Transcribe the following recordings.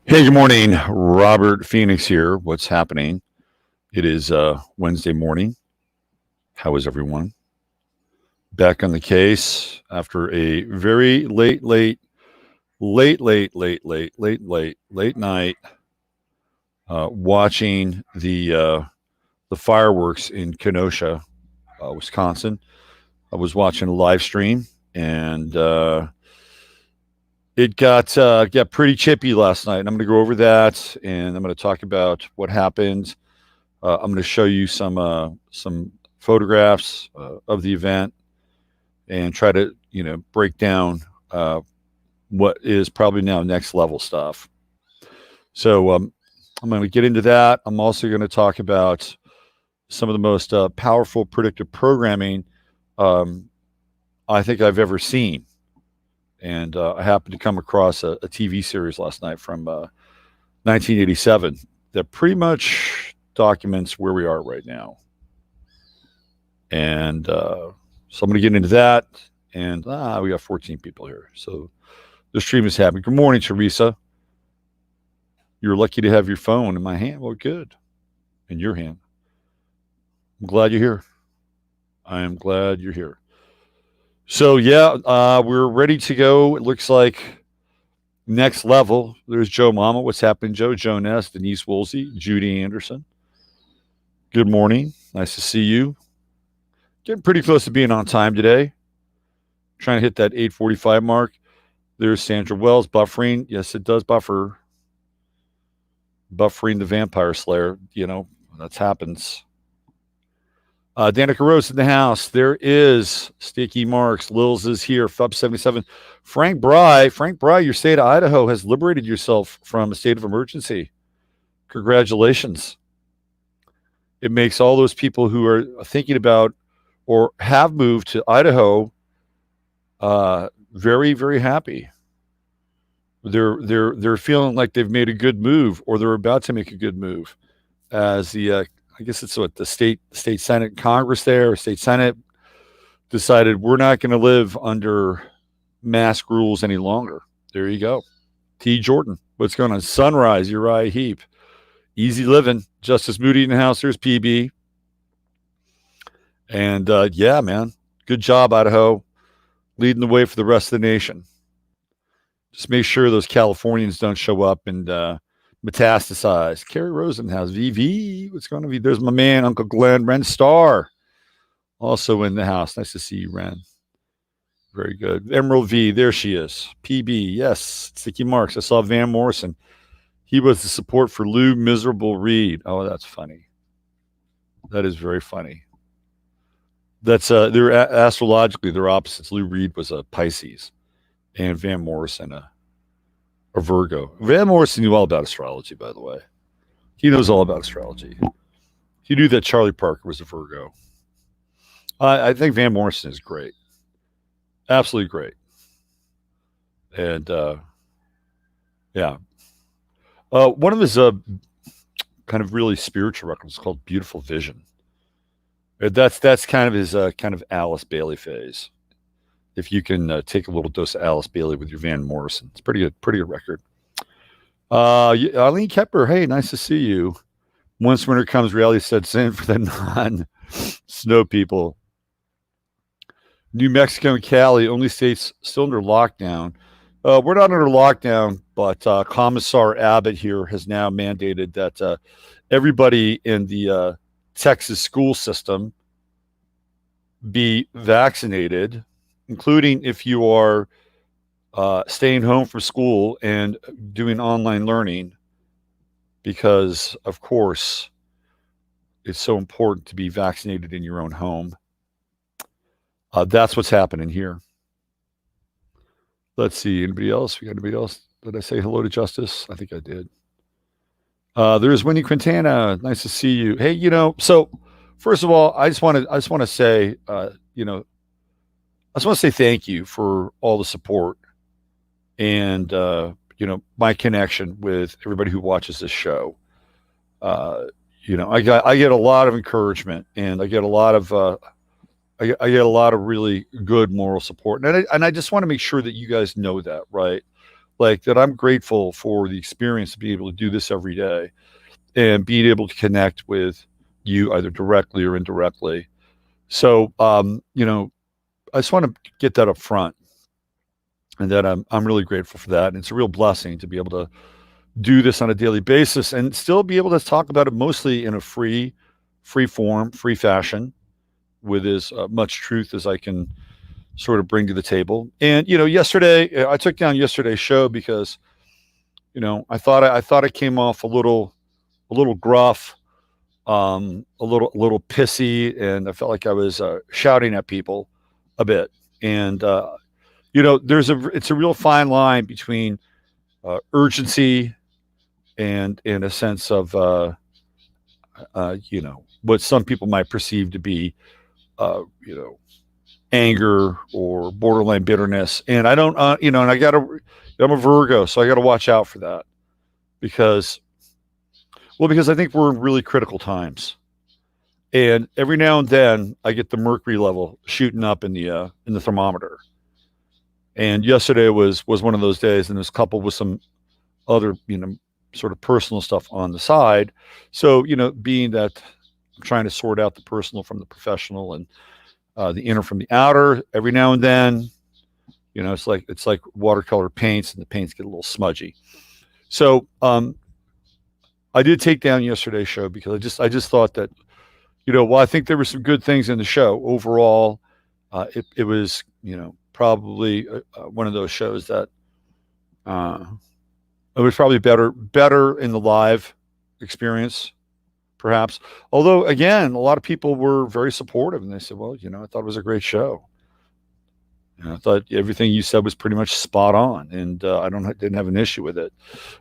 Hey, good morning. Robert Phoenix here. What's happening? It is Wednesday morning. How is everyone? Back on the case after a very late night watching the fireworks in Kenosha, Wisconsin. I was watching a live stream and it got pretty chippy last night. And I'm going to go over that, and I'm going to talk about what happened. I'm going to show you some photographs of the event and try to break down what is probably now next level stuff. So I'm going to get into that. I'm also going to talk about some of the most powerful predictive programming I think I've ever seen. And I happened to come across a TV series last night from 1987 that pretty much documents where we are right now. And so I'm going to get into that. And we got 14 people here. So the stream is happening. Good morning, Teresa. You're lucky to have your phone in my hand. Well, good. In your hand. I'm glad you're here. I am glad you're here. So, yeah, we're ready to go. It looks like next level. There's Joe Mama. What's happening, Joe? Joe Ness, Denise Woolsey, Judy Anderson. Good morning. Nice to see you. Getting pretty close to being on time today. Trying to hit that 8:45 mark. There's Sandra Wells buffering. Yes, it does buffer. Buffering the Vampire Slayer. That happens. Danica Rose in the house. There is Sticky Marks. Lils is here. Fub77. Frank Bry, your state of Idaho has liberated yourself from a state of emergency. Congratulations. It makes all those people who are thinking about or have moved to Idaho very, very happy. They're feeling like they've made a good move, or they're about to make a good move, as the I guess it's what the state Senate Congress there, or state Senate decided we're not going to live under mask rules any longer. There you go. T. Jordan, what's going on? Sunrise, Uriah Heep. Easy living. Justice Moody in the house. There's PB. And yeah, man, good job, Idaho, leading the way for the rest of the nation. Just make sure those Californians don't show up and metastasize. Carrie Rosenhouse, VV, what's going on? There's my man, Uncle Glenn, Ren Starr, also in the house. Nice to see you, Ren. Very good. Emerald V, there she is. PB, yes. Sticky Marks. I saw Van Morrison. He was the support for Lou Miserable Reed. Oh, that's funny. That is very funny. That's they're astrologically they're opposites. Lou Reed was a Pisces, and Van Morrison a Virgo. Van Morrison knew all about astrology, by the way. He knows all about astrology. He knew that Charlie Parker was a Virgo. I think Van Morrison is great. Absolutely great. And yeah. One of his kind of really spiritual records is called Beautiful Vision. That's kind of his kind of Alice Bailey phase. If you can take a little dose of Alice Bailey with your Van Morrison. It's pretty good record. Eileen Kepper, hey, nice to see you. Once winter comes, reality sets in for the non-snow people. New Mexico and Cali, only states still under lockdown. We're not under lockdown, but Commissar Abbott here has now mandated that everybody in the Texas school system be vaccinated, including if you are staying home from school and doing online learning, because, of course, it's so important to be vaccinated in your own home. That's what's happening here. Let's see. Anybody else? We got anybody else? Did I say hello to Justice? I think I did. There's Winnie Quintana. Nice to see you. Hey, so first of all, I just want to say, I just want to say thank you for all the support and, my connection with everybody who watches this show. I get a lot of encouragement, and I get a lot of I get a lot of really good moral support, and I just want to make sure that you guys know that, right? like that I'm grateful for the experience to be able to do this every day and being able to connect with you either directly or indirectly. So, I just want to get that up front, and that I'm really grateful for that. And it's a real blessing to be able to do this on a daily basis and still be able to talk about it mostly in a free form, free fashion, with as much truth as I can sort of bring to the table. And yesterday I took down yesterday's show because I thought it came off a little gruff, a little pissy, and I felt like I was shouting at people a bit. And it's a real fine line between urgency and in a sense of what some people might perceive to be uh, you know anger or borderline bitterness. And I don't and I'm a Virgo, so I got to watch out for that, because I think we're in really critical times. And every now and then I get the mercury level shooting up in the thermometer. And yesterday was one of those days, and it was coupled with some other sort of personal stuff on the side. So being that I'm trying to sort out the personal from the professional, and the inner from the outer, every now and then, it's like watercolor paints, and the paints get a little smudgy. So I did take down yesterday's show because I just thought that while I think there were some good things in the show overall, it was probably one of those shows that it was probably better in the live experience, perhaps. Although, again, a lot of people were very supportive, and they said, "Well, I thought it was a great show. I thought everything you said was pretty much spot on, and didn't have an issue with it."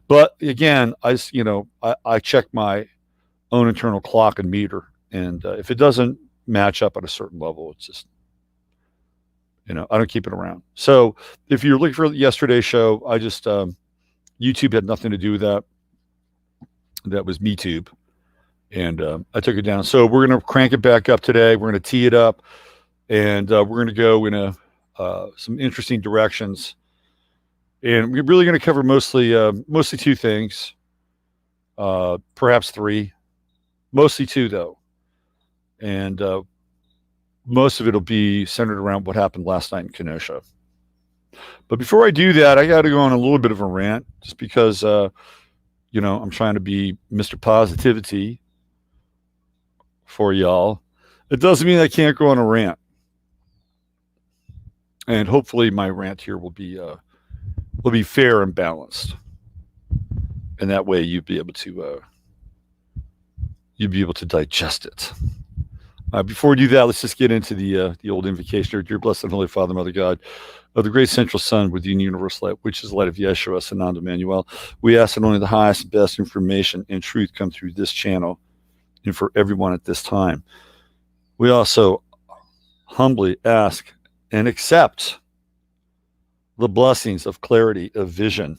But again, I check my own internal clock and meter, and if it doesn't match up at a certain level, it's just I don't keep it around. So if you're looking for yesterday's show, I just YouTube had nothing to do with that. That was MeTube. And I took it down. So we're going to crank it back up today. We're going to tee it up, and we're going to go in some interesting directions. And we're really going to cover mostly two things, perhaps three, mostly two though. And most of it will be centered around what happened last night in Kenosha. But before I do that, I got to go on a little bit of a rant, just because I'm trying to be Mr. Positivity for y'all. It doesn't mean I can't go on a rant. And hopefully my rant here will be fair and balanced. And that way you'd be able to digest it. Before we do that, let's just get into the old invocation. Dear blessed and holy Father, Mother God, of the great central sun within universal light, which is the light of Yeshua, Sananda Emmanuel, we ask that only the highest and best information and truth come through this channel and for everyone at this time. We also humbly ask and accept the blessings of clarity, of vision,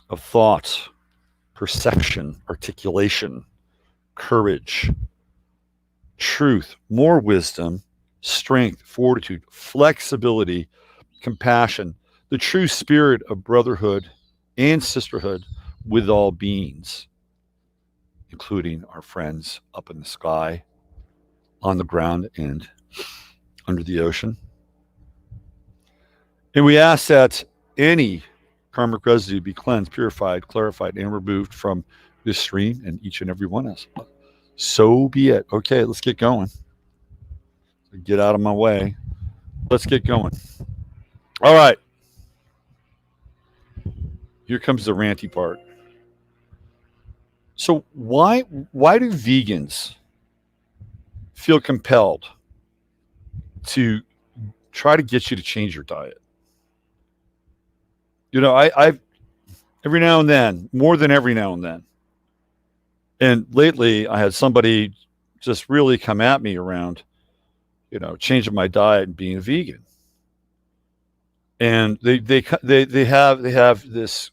of thought, perception, articulation, courage, truth, more wisdom, strength, fortitude, flexibility, compassion, the true spirit of brotherhood and sisterhood with all beings, including our friends up in the sky, on the ground, and under the ocean. And we ask that any karmic residue be cleansed, purified, clarified, and removed from this stream and each and every one of us. So be it. Okay, let's get going. Get out of my way. Let's get going. All right. Here comes the ranty part. So why do vegans feel compelled to try to get you to change your diet? I've every now and then, more than every now and then. And lately I had somebody just really come at me around, changing my diet and being a vegan. And they have this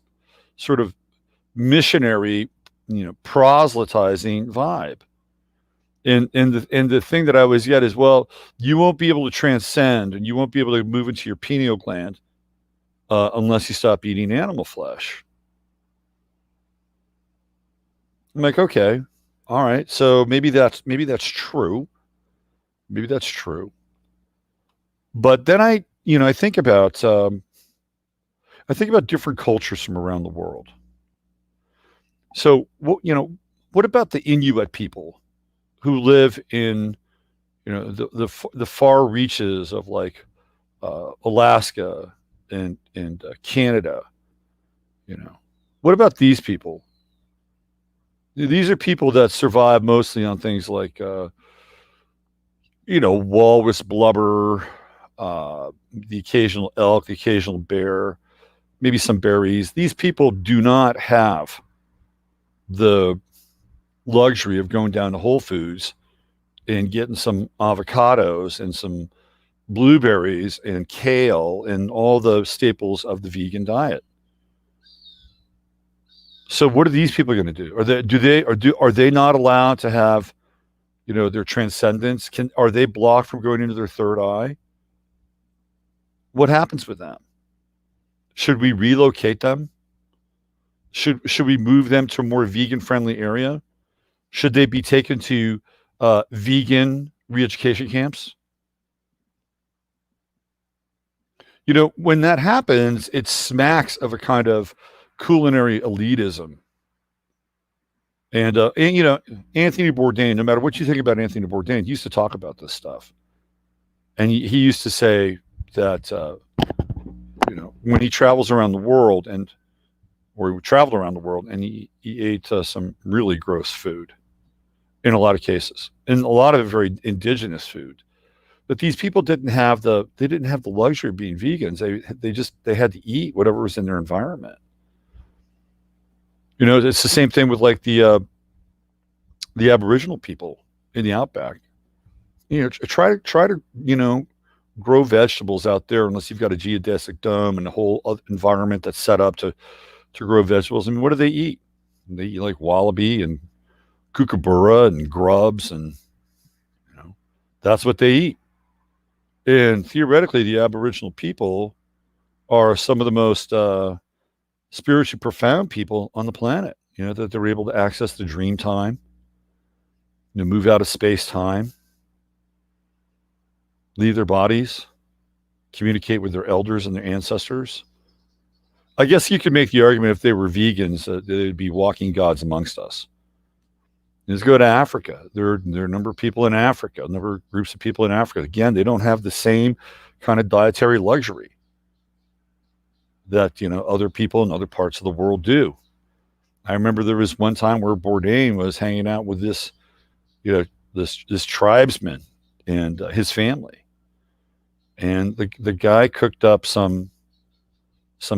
sort of missionary, proselytizing vibe. And the thing that I always get is, well, you won't be able to transcend, and you won't be able to move into your pineal gland unless you stop eating animal flesh. I'm like, okay, all right. So maybe that's true. Maybe that's true. But then I think about different cultures from around the world. So what about the Inuit people who live in the far reaches of like Alaska and Canada? What about these people? These are people that survive mostly on things like walrus blubber, the occasional elk, the occasional bear, maybe some berries. These people do not have the luxury of going down to Whole Foods and getting some avocados and some blueberries and kale and all the staples of the vegan diet. So what are these people going to do? Are they not allowed to have their transcendence? Are they blocked from going into their third eye? What happens with them? Should we relocate them? Should we move them to a more vegan friendly area? Should they be taken to vegan re-education camps? When that happens, it smacks of a kind of culinary elitism. And Anthony Bourdain, no matter what you think about Anthony Bourdain, he used to talk about this stuff. And he used to say that, when he travels around the world or he traveled around the world and he ate some really gross food in a lot of cases, and a lot of it very indigenous food. But these people didn't have the luxury of being vegans. They had to eat whatever was in their environment. It's the same thing with like the Aboriginal people in the outback. Try to grow vegetables out there unless you've got a geodesic dome and a whole environment that's set up to grow vegetables. I mean, what do they eat? They eat like wallaby and kookaburra and grubs, and that's what they eat. And theoretically, the Aboriginal people are some of the most spiritually profound people on the planet. That they're able to access the dream time, move out of space time, leave their bodies, communicate with their elders and their ancestors. I guess you could make the argument if they were vegans that they'd be walking gods amongst us. Let's go to Africa. There are a number of people in Africa, a number of groups of people in Africa. Again, they don't have the same kind of dietary luxury that other people in other parts of the world do. I remember there was one time where Bourdain was hanging out with this tribesman and his family, and the guy cooked up some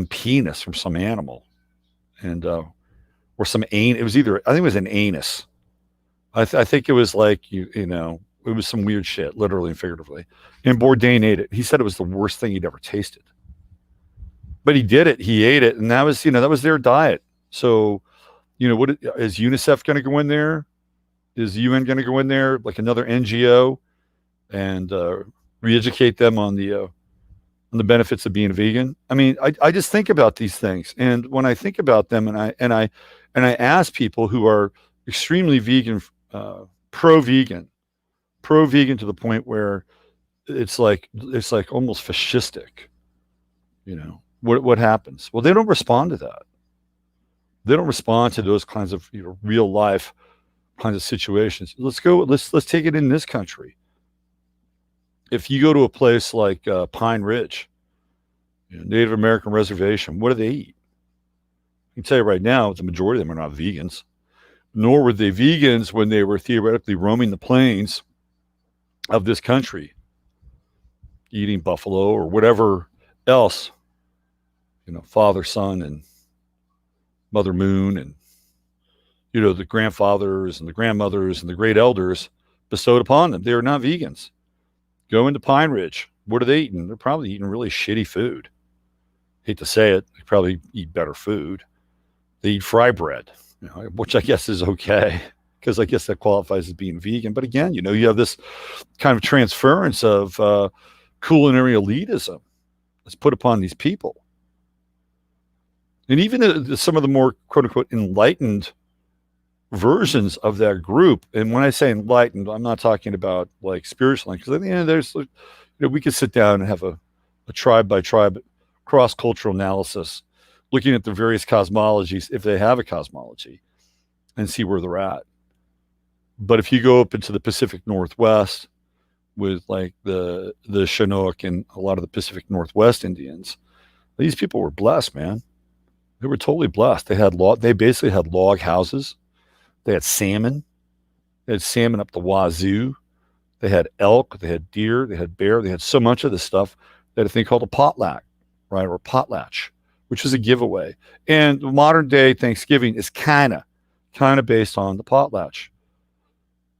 penis from some animal, and or some anus. It was I think it was an anus. I think it was like it was some weird shit, literally and figuratively. And Bourdain ate it. He said it was the worst thing he'd ever tasted. But he did it. He ate it, and that was their diet. So, what is UNICEF going to go in there? Is the UN going to go in there like another NGO and re-educate them on the benefits of being a vegan? I mean, I just think about these things, and when I think about them, and I ask people who are extremely vegan, pro-vegan to the point where it's like almost fascistic. What happens? Well, they don't respond to that. They don't respond to those kinds of real life kinds of situations. Let's take it in this country. If you go to a place like Pine Ridge, Native American reservation, what do they eat? I can tell you right now, the majority of them are not vegans, nor were they vegans when they were theoretically roaming the plains of this country, eating buffalo or whatever else, Father, Son, and Mother Moon, and the grandfathers and the grandmothers and the great elders bestowed upon them. They are not vegans. Go into Pine Ridge. What are they eating? They're probably eating really shitty food. Hate to say it, they probably eat better food. They eat fry bread, which I guess is okay, because I guess that qualifies as being vegan. But again, you have this kind of transference of culinary elitism that's put upon these people. And even some of the more quote unquote enlightened versions of that group. And when I say enlightened, I'm not talking about like spiritual, because at the end, there's, we could sit down and have a tribe by tribe cross cultural analysis, looking at the various cosmologies, if they have a cosmology, and see where they're at. But if you go up into the Pacific Northwest with like the Chinook and a lot of the Pacific Northwest Indians, these people were blessed, man. They were totally blessed. They basically had log houses. They had salmon. They had salmon up the wazoo. They had elk. They had deer. They had bear. They had so much of this stuff. They had a thing called a potlatch, right, or potlatch, which is a giveaway. And modern day Thanksgiving is kind of based on the potlatch.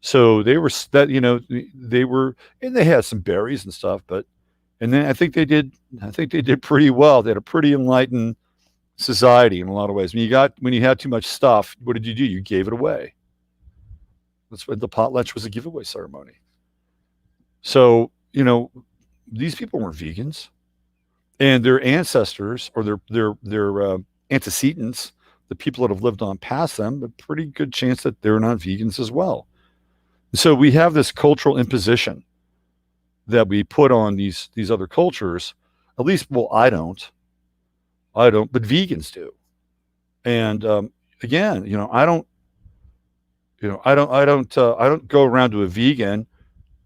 So they were and they had some berries and stuff, and then I think they did pretty well. They had a pretty enlightened society in a lot of ways. When you had too much stuff, what did you do? You gave it away. That's what the potlatch was, a giveaway ceremony. So, these people weren't vegans, and their ancestors or their antecedents, the people that have lived on past them, a pretty good chance that they're not vegans as well. So we have this cultural imposition that we put on these other cultures. At least, well, I don't, but vegans do. And again, I don't go around to a vegan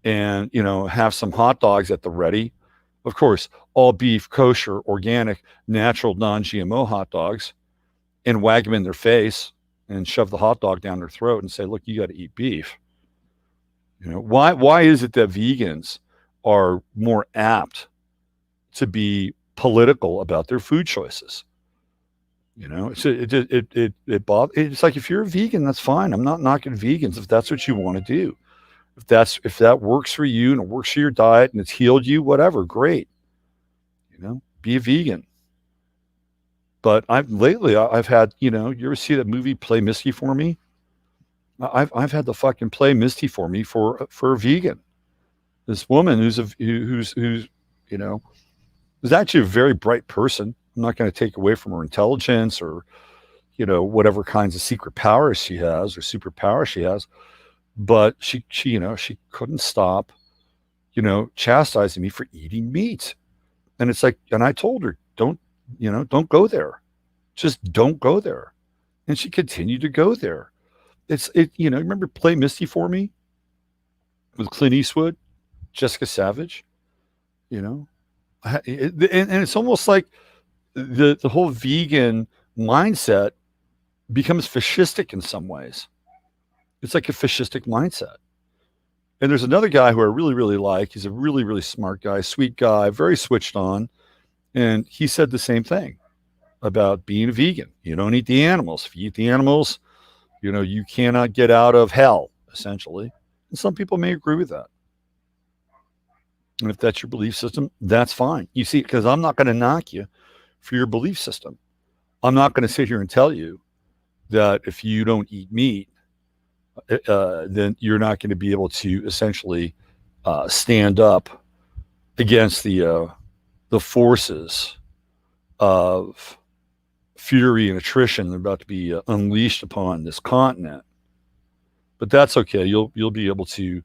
and have some hot dogs at the ready. Of course, all beef, kosher, organic, natural, non-GMO hot dogs, and wag them in their face and shove the hot dog down their throat and say, "Look, you got to eat beef." Why is it that vegans are more apt to be political about their food choices? It's like, if you're a vegan, that's fine. I'm not knocking vegans if that's what you want to do. If that works for you and it works for your diet and it's healed you, whatever, great. Be a vegan. But I've had, you ever see that movie Play Misty for Me? I've had the fucking Play Misty for me for a vegan. This woman who's actually a very bright person. I'm not going to take away from her intelligence or, whatever kinds of secret powers she has or superpowers she has. But she couldn't stop, chastising me for eating meat. And it's like, and I told her, don't go there. Just don't go there. And she continued to go there. Remember Play Misty for Me with Clint Eastwood, Jessica Savage, and it's almost like the whole vegan mindset becomes fascistic in some ways. It's like a fascistic mindset. And there's another guy who I really, really like. He's a really, really smart guy, sweet guy, very switched on. And he said the same thing about being a vegan. You don't eat the animals. If you eat the animals, you cannot get out of hell, essentially. And some people may agree with that. And if that's your belief system, that's fine. You see, because I'm not going to knock you for your belief system. I'm not going to sit here and tell you that if you don't eat meat, then you're not going to be able to essentially stand up against the forces of fury and attrition that are about to be unleashed upon this continent. But that's okay. You'll be able to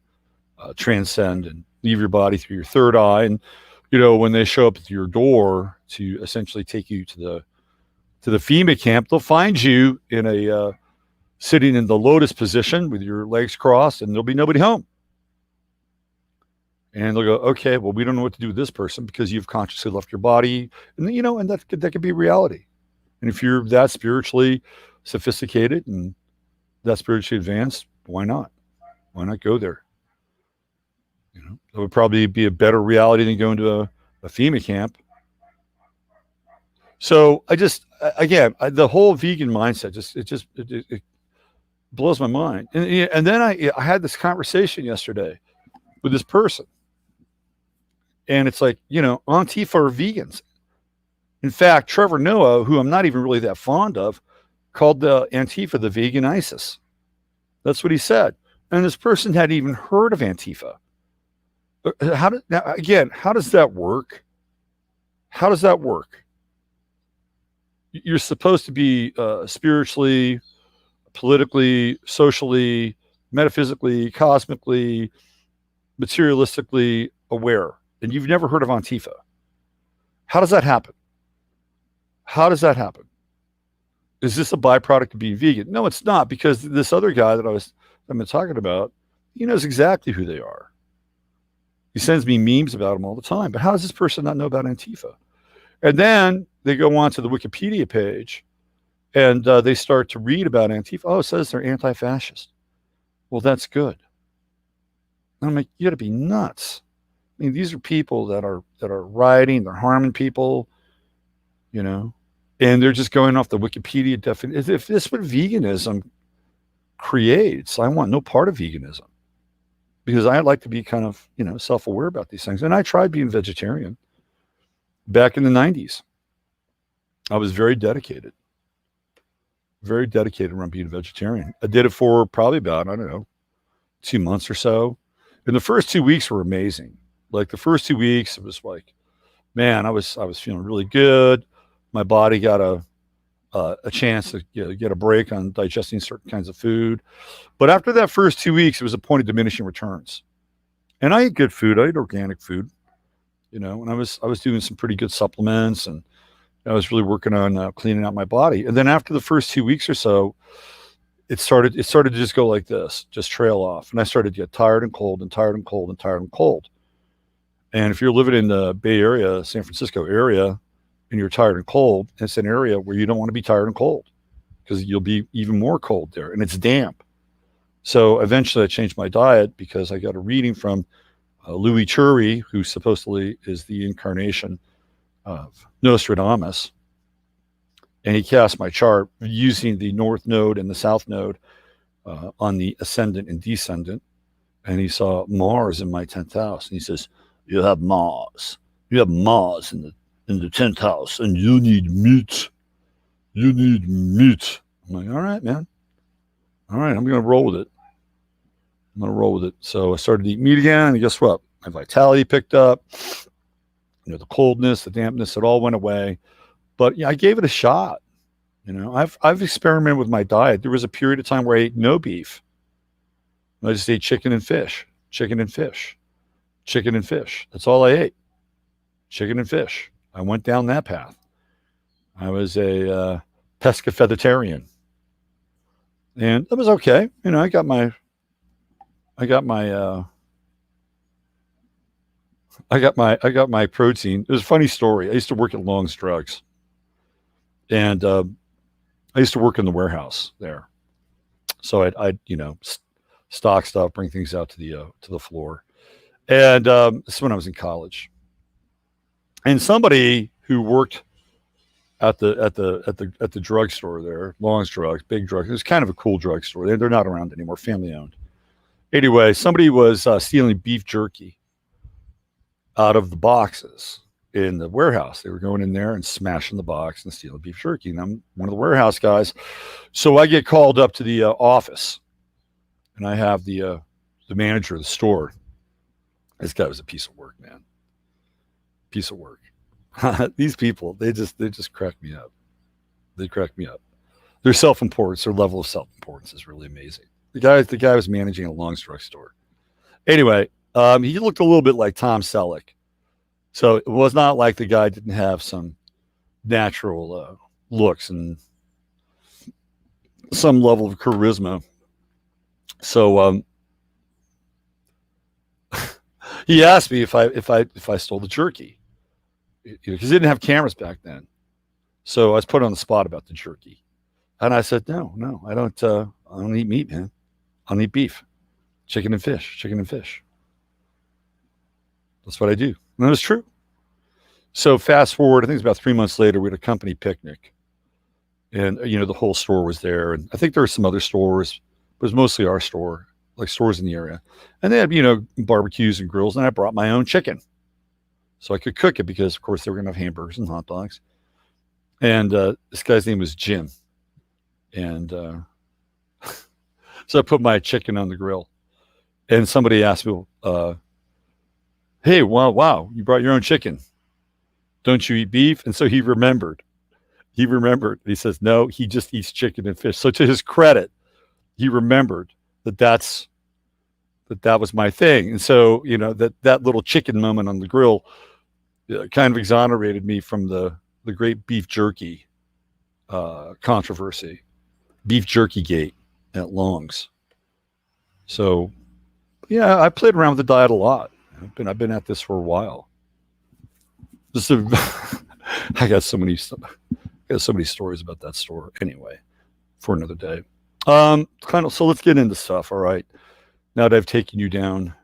transcend and leave your body through your third eye. And when they show up at your door to essentially take you to the FEMA camp, they'll find you in a sitting in the lotus position with your legs crossed, and there'll be nobody home. And they'll go, okay, well, we don't know what to do with this person because you've consciously left your body. And and that could be reality. And if you're that spiritually sophisticated and that spiritually advanced, why not? Why not go there? It would probably be a better reality than going to a FEMA camp. So the whole vegan mindset it blows my mind. And then I had this conversation yesterday with this person. And it's like, Antifa are vegans. In fact, Trevor Noah, who I'm not even really that fond of, called the Antifa the vegan ISIS. That's what he said. And this person hadn't even heard of Antifa. How does that work? How does that work? You're supposed to be spiritually, politically, socially, metaphysically, cosmically, materialistically aware, and you've never heard of Antifa. How does that happen? How does that happen? Is this a byproduct of being vegan? No, it's not, because this other guy that I've been talking about, he knows exactly who they are. He sends me memes about them all the time. But how does this person not know about Antifa? And then they go on to the Wikipedia page and they start to read about Antifa. Oh, it says they're anti-fascist. Well, that's good. And I'm like, you got to be nuts. I mean, these are people that are rioting, they're harming people, you know, and they're just going off the Wikipedia definition. If this is what veganism creates, I want no part of veganism, because I like to be kind of, you know, self-aware about these things. And I tried being vegetarian back in the 90s. I was very dedicated around being a vegetarian. I did it for probably about, I don't know, 2 months or so. And the first 2 weeks were amazing. Like the first 2 weeks, it was like, man, I was feeling really good. My body got a chance to, you know, get a break on digesting certain kinds of food. But after that first 2 weeks, it was a point of diminishing returns. And I ate good food. I ate organic food, you know, and I was doing some pretty good supplements, and I was really working on cleaning out my body. And then after the first 2 weeks or so, it started to just go like this, just trail off. And I started to get tired and cold and tired and cold and tired and cold. And if you're living in the Bay Area, San Francisco area, and you're tired and cold, it's an area where you don't want to be tired and cold, because you'll be even more cold there, and it's damp. So eventually I changed my diet, because I got a reading from Louis Chury, who supposedly is the incarnation of Nostradamus. And he cast my chart using the North Node and the South Node on the ascendant and descendant. And he saw Mars in my 10th house. And he says, you have Mars. You have Mars in the 10th house, and you need meat. You need meat. I'm like, all right, man. All right, I'm going to roll with it. So I started to eat meat again, and guess what? My vitality picked up. You know, the coldness, the dampness, it all went away. But yeah, I gave it a shot. You know, I've experimented with my diet. There was a period of time where I ate no beef. I just ate chicken and fish. That's all I ate. Chicken and fish. I went down that path. I was a pescatarian, and it was okay. You know, I got my protein. It was a funny story. I used to work at Long's Drugs, and I used to work in the warehouse there. So I'd you know, stock stuff, bring things out to the floor, and this is when I was in college. And somebody who worked at the drugstore there, Long's Drugs, big drug. It was kind of a cool drugstore. They're not around anymore, family owned. Anyway, somebody was stealing beef jerky out of the boxes in the warehouse. They were going in there and smashing the box and stealing beef jerky. And I'm one of the warehouse guys, so I get called up to the office, and I have the manager of the store. This guy was a piece of work, man. Piece of work. These people, they just crack me up. They crack me up. Their self-importance, their level of self-importance is really amazing. The guy was managing a Long's drugstore. Anyway, he looked a little bit like Tom Selleck. So it was not like the guy didn't have some natural looks and some level of charisma. So he asked me if I stole the jerky, because they didn't have cameras back then. So I was put on the spot about the jerky, and I said, no, I don't eat meat, man. I don't eat beef, chicken and fish. That's what I do. And that was true. So fast forward, I think it's about 3 months later, we had a company picnic, and you know, the whole store was there, and I think there were some other stores, but it was mostly our store, like stores in the area, and they had, you know, barbecues and grills, and I brought my own chicken, so I could cook it, because of course they were going to have hamburgers and hot dogs. And this guy's name was Jim, and so I put my chicken on the grill, and somebody asked me, "Hey, wow, you brought your own chicken. Don't you eat beef?" And so he remembered. He remembered. He says, no, he just eats chicken and fish. So to his credit, he remembered that was my thing. And so, that little chicken moment on the grill kind of exonerated me from the great beef jerky controversy, beef jerky gate at Long's. So, yeah, I played around with the diet a lot. I've been at this for a while. I got so many stories about that store. Anyway, for another day. So let's get into stuff. All right. Now that I've taken you down a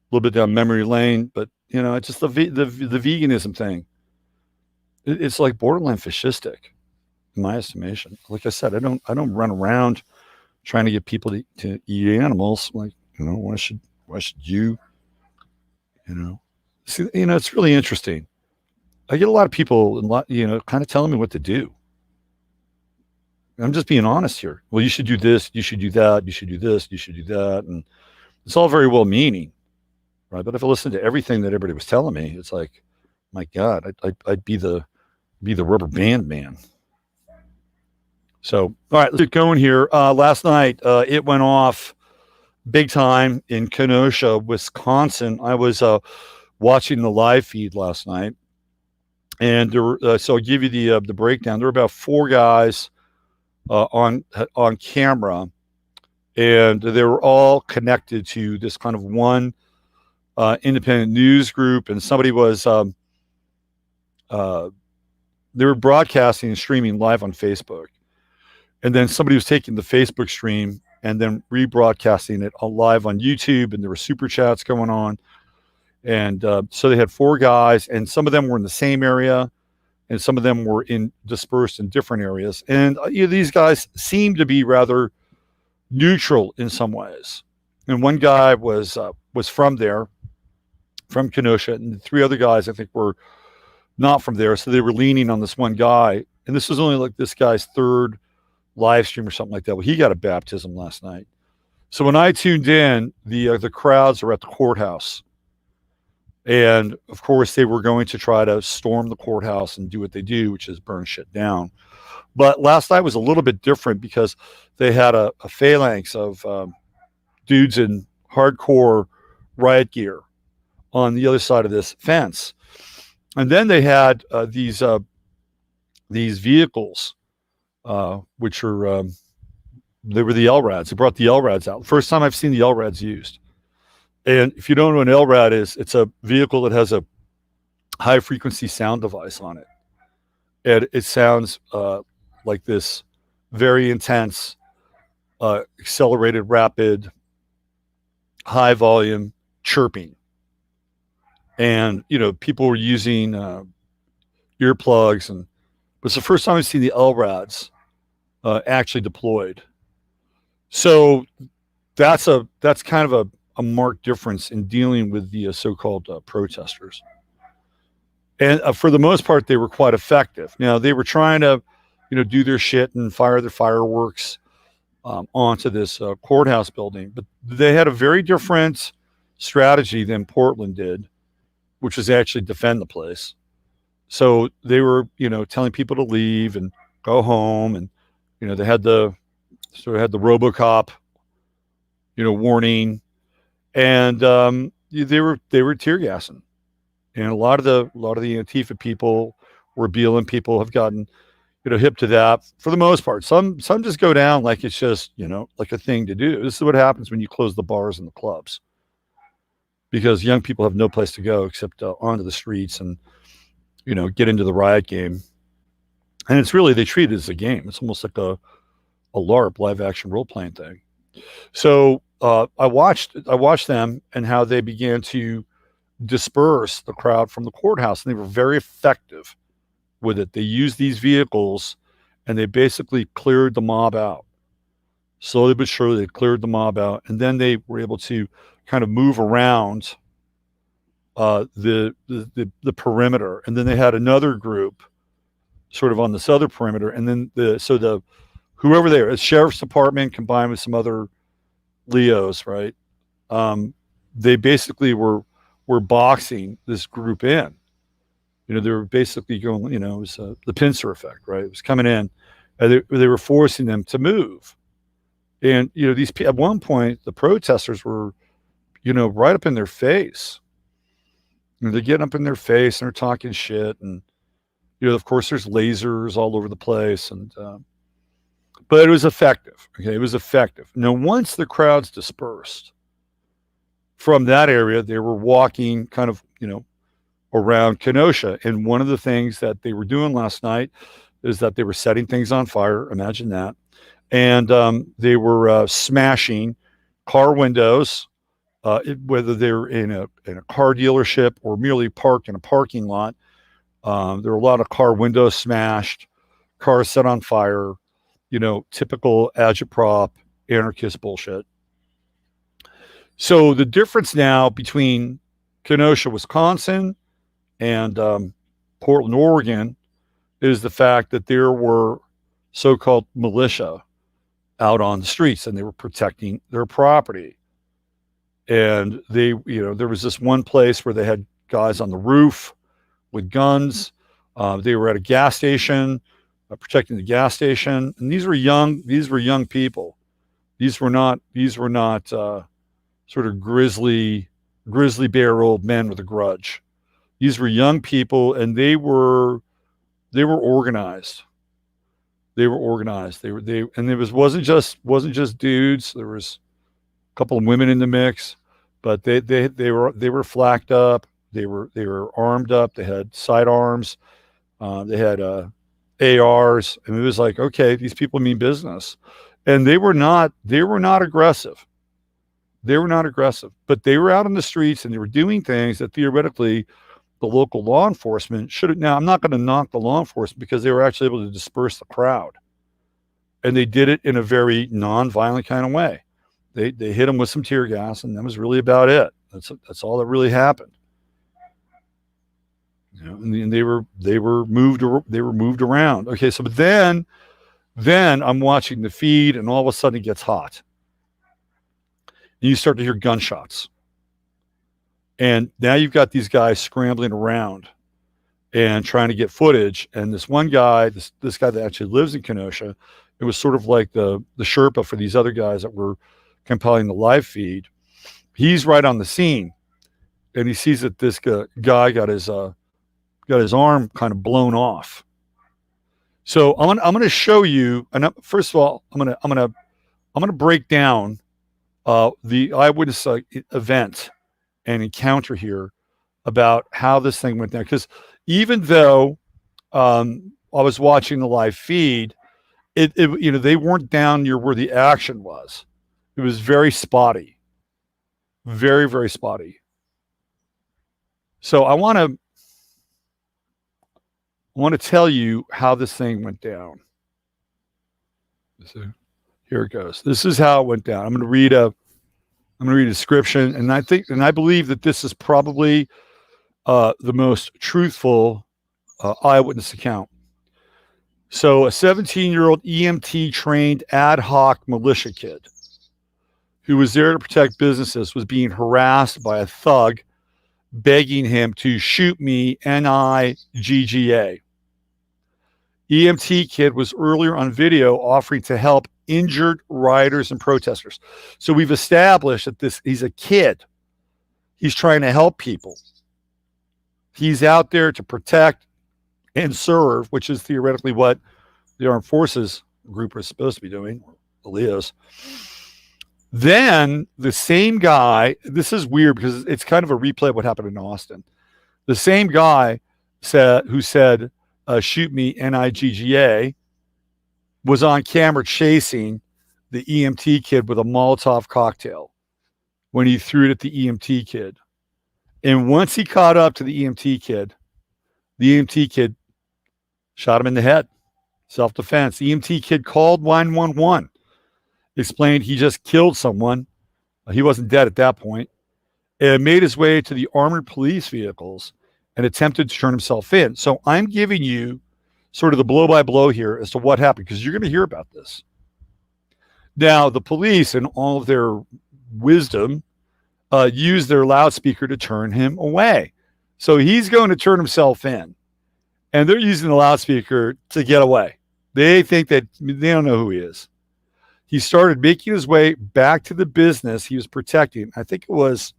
little bit down memory lane, but it's just the veganism thing. It's like borderline fascistic, in my estimation. Like I said, I don't run around trying to get people to eat animals. Like, why should you? See, it's really interesting. I get a lot of people, kind of telling me what to do. I'm just being honest here. Well, you should do this. You should do that. You should do this. You should do that. And it's all very well meaning, right? But if I listened to everything that everybody was telling me, it's like, my God, I'd be the rubber band man. So, all right, let's get going here. Last night, it went off big time in Kenosha, Wisconsin. I was watching the live feed last night, and so I'll give you the breakdown. There were about 4 guys on camera, and they were all connected to this kind of one independent news group, and somebody was they were broadcasting and streaming live on Facebook, and then somebody was taking the Facebook stream and then rebroadcasting it live on YouTube, and there were super chats going on, and so they had 4 guys, and some of them were in the same area, and some of them were dispersed in different areas. And these guys seemed to be rather neutral in some ways. And one guy was from there, from Kenosha, and the 3 other guys I think were not from there. So they were leaning on this one guy. And this was only like this guy's 3rd live stream or something like that. Well, he got a baptism last night. So when I tuned in, the crowds are at the courthouse. And of course, they were going to try to storm the courthouse and do what they do, which is burn shit down. But last night was a little bit different because they had a phalanx of dudes in hardcore riot gear on the other side of this fence. And then they had these vehicles, which are, they were the LRADs. They brought the LRADs out. First time I've seen the LRADs used. And if you don't know what an LRAD is, it's a vehicle that has a high frequency sound device on it. And it sounds like this very intense, accelerated, rapid, high volume chirping. And, people were using earplugs, and but it's the first time I've seen the LRADs actually deployed. So that's kind of a marked difference in dealing with the so-called protesters. And for the most part, they were quite effective. Now, they were trying to, do their shit and fire their fireworks onto this courthouse building. But they had a very different strategy than Portland did, which was actually defend the place. So they were, telling people to leave and go home. And, they had the RoboCop, warning. And they were tear gassing, and a lot of the Antifa people or BLM people have gotten hip to that for the most part. Some just go down like it's just like a thing to do. This is what happens when you close the bars and the clubs, because young people have no place to go except onto the streets and get into the riot game. And it's really, they treat it as a game. It's almost like a LARP, live action role playing thing. So I watched them and how they began to disperse the crowd from the courthouse, and they were very effective with it. They used these vehicles, and they basically cleared the mob out. Slowly but surely, they cleared the mob out, and then they were able to kind of move around the perimeter. And then they had another group sort of on this other perimeter, and then whoever they are, the sheriff's department combined with some other Leos, right? They basically were boxing this group in. They were basically going, it was the pincer effect, right? It was coming in, and they were forcing them to move. And these at one point the protesters were, right up in their face. They're getting up in their face and they're talking shit, and of course there's lasers all over the place, and but it was effective. Okay, it was effective. Now, once the crowds dispersed from that area, they were walking kind of, around Kenosha. And one of the things that they were doing last night is that they were setting things on fire. Imagine that. And they were smashing car windows, whether they were in a car dealership or merely parked in a parking lot. There were a lot of car windows smashed, cars set on fire, typical agitprop anarchist bullshit. So the difference now between Kenosha, Wisconsin, and Portland, Oregon, is the fact that there were so-called militia out on the streets, and they were protecting their property. And they, there was this one place where they had guys on the roof with guns. They were at a gas station, protecting the gas station. And these were young people. These were not sort of grizzly bear old men with a grudge. These were young people, and they were organized. They were organized. And it wasn't just dudes. There was a couple of women in the mix, but they were flacked up. They were armed up. They had sidearms. They had ARs, and it was like, okay, these people mean business. And they were not aggressive. They were not aggressive, but they were out on the streets and they were doing things that theoretically the local law enforcement should have. Now, I'm not going to knock the law enforcement because they were actually able to disperse the crowd, and they did it in a very non-violent kind of way. They hit them with some tear gas, and that was really about it. That's all that really happened. And they were moved around. Okay, so but then I'm watching the feed, and all of a sudden it gets hot. And you start to hear gunshots. And now you've got these guys scrambling around and trying to get footage. And this one guy, this guy that actually lives in Kenosha, it was sort of like the Sherpa for these other guys that were compiling the live feed. He's right on the scene, and he sees that this guy got his arm kind of blown off. So I'm going to show you. And first of all, I'm going to break down the eyewitness event and encounter here about how this thing went down. Because even though I was watching the live feed, it they weren't down near where the action was. It was very spotty, very, very spotty. So I want to tell you how this thing went down. So here it goes. This is how it went down. I'm going to read a description, and I believe that this is probably the most truthful eyewitness account. So a 17-year-old EMT trained ad hoc militia kid who was there to protect businesses was being harassed by a thug begging him to shoot me, NIGGA. EMT kid was earlier on video offering to help injured rioters and protesters. So we've established that he's a kid. He's trying to help people. He's out there to protect and serve, which is theoretically what the armed forces group is supposed to be doing, the LEOs. Then the same guy, this is weird because it's kind of a replay of what happened in Austin. The same guy who said, shoot me, NIGGA, was on camera chasing the EMT kid with a Molotov cocktail when he threw it at the EMT kid. And once he caught up to the EMT kid shot him in the head. Self-defense. The EMT kid called 911, explained he just killed someone. He wasn't dead at that point. And made his way to the armored police vehicles and attempted to turn himself in. So I'm giving you sort of the blow-by-blow here as to what happened, because you're going to hear about this. Now, the police, in all of their wisdom, used their loudspeaker to turn him away. So he's going to turn himself in, and they're using the loudspeaker to get away. They think that they don't know who he is. He started making his way back to the business he was protecting. I think it was,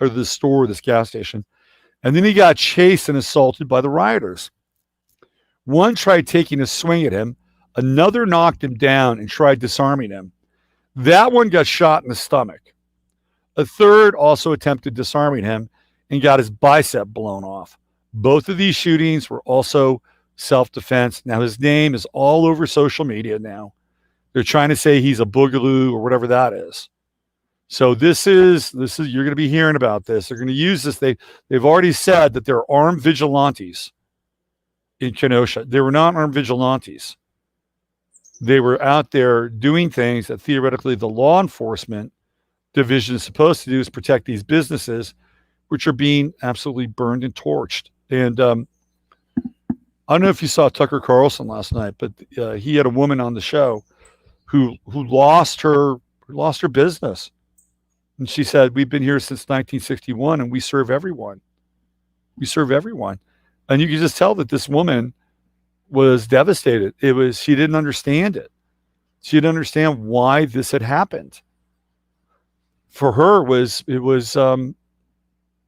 or the store, this gas station. And then he got chased and assaulted by the rioters. One tried taking a swing at him. Another knocked him down and tried disarming him. That one got shot in the stomach. A third also attempted disarming him and got his bicep blown off. Both of these shootings were also self-defense. Now, his name is all over social media now. They're trying to say he's a boogaloo or whatever that is. So this is you're going to be hearing about this. They're going to use this. They've already said that there are armed vigilantes in Kenosha. They were not armed vigilantes. They were out there doing things that theoretically the law enforcement division is supposed to do, is protect these businesses, which are being absolutely burned and torched. And I don't know if you saw Tucker Carlson last night, but he had a woman on the show who lost her business. And she said, we've been here since 1961 and we serve everyone. We serve everyone. And you can just tell that this woman was devastated. She didn't understand it. She didn't understand why this had happened. For her,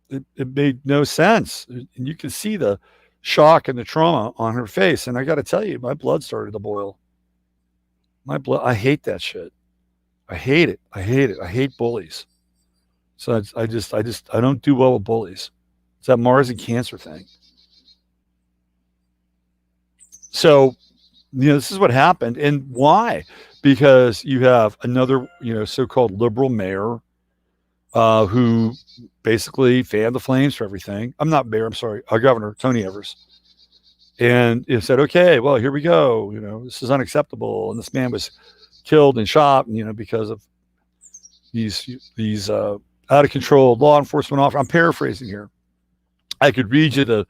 it made no sense. And you can see the shock and the trauma on her face. And I got to tell you, my blood started to boil. I hate that shit. I hate it. I hate bullies. So I don't do well with bullies. It's that Mars and Cancer thing. So, this is what happened. And why? Because you have another, so-called liberal mayor who basically fanned the flames for everything. I'm not mayor, I'm sorry, our governor, Tony Evers. And it said, okay, well, here we go. This is unacceptable. And this man was killed and shot, because of these out of control law enforcement officers. I'm paraphrasing here. I could read you the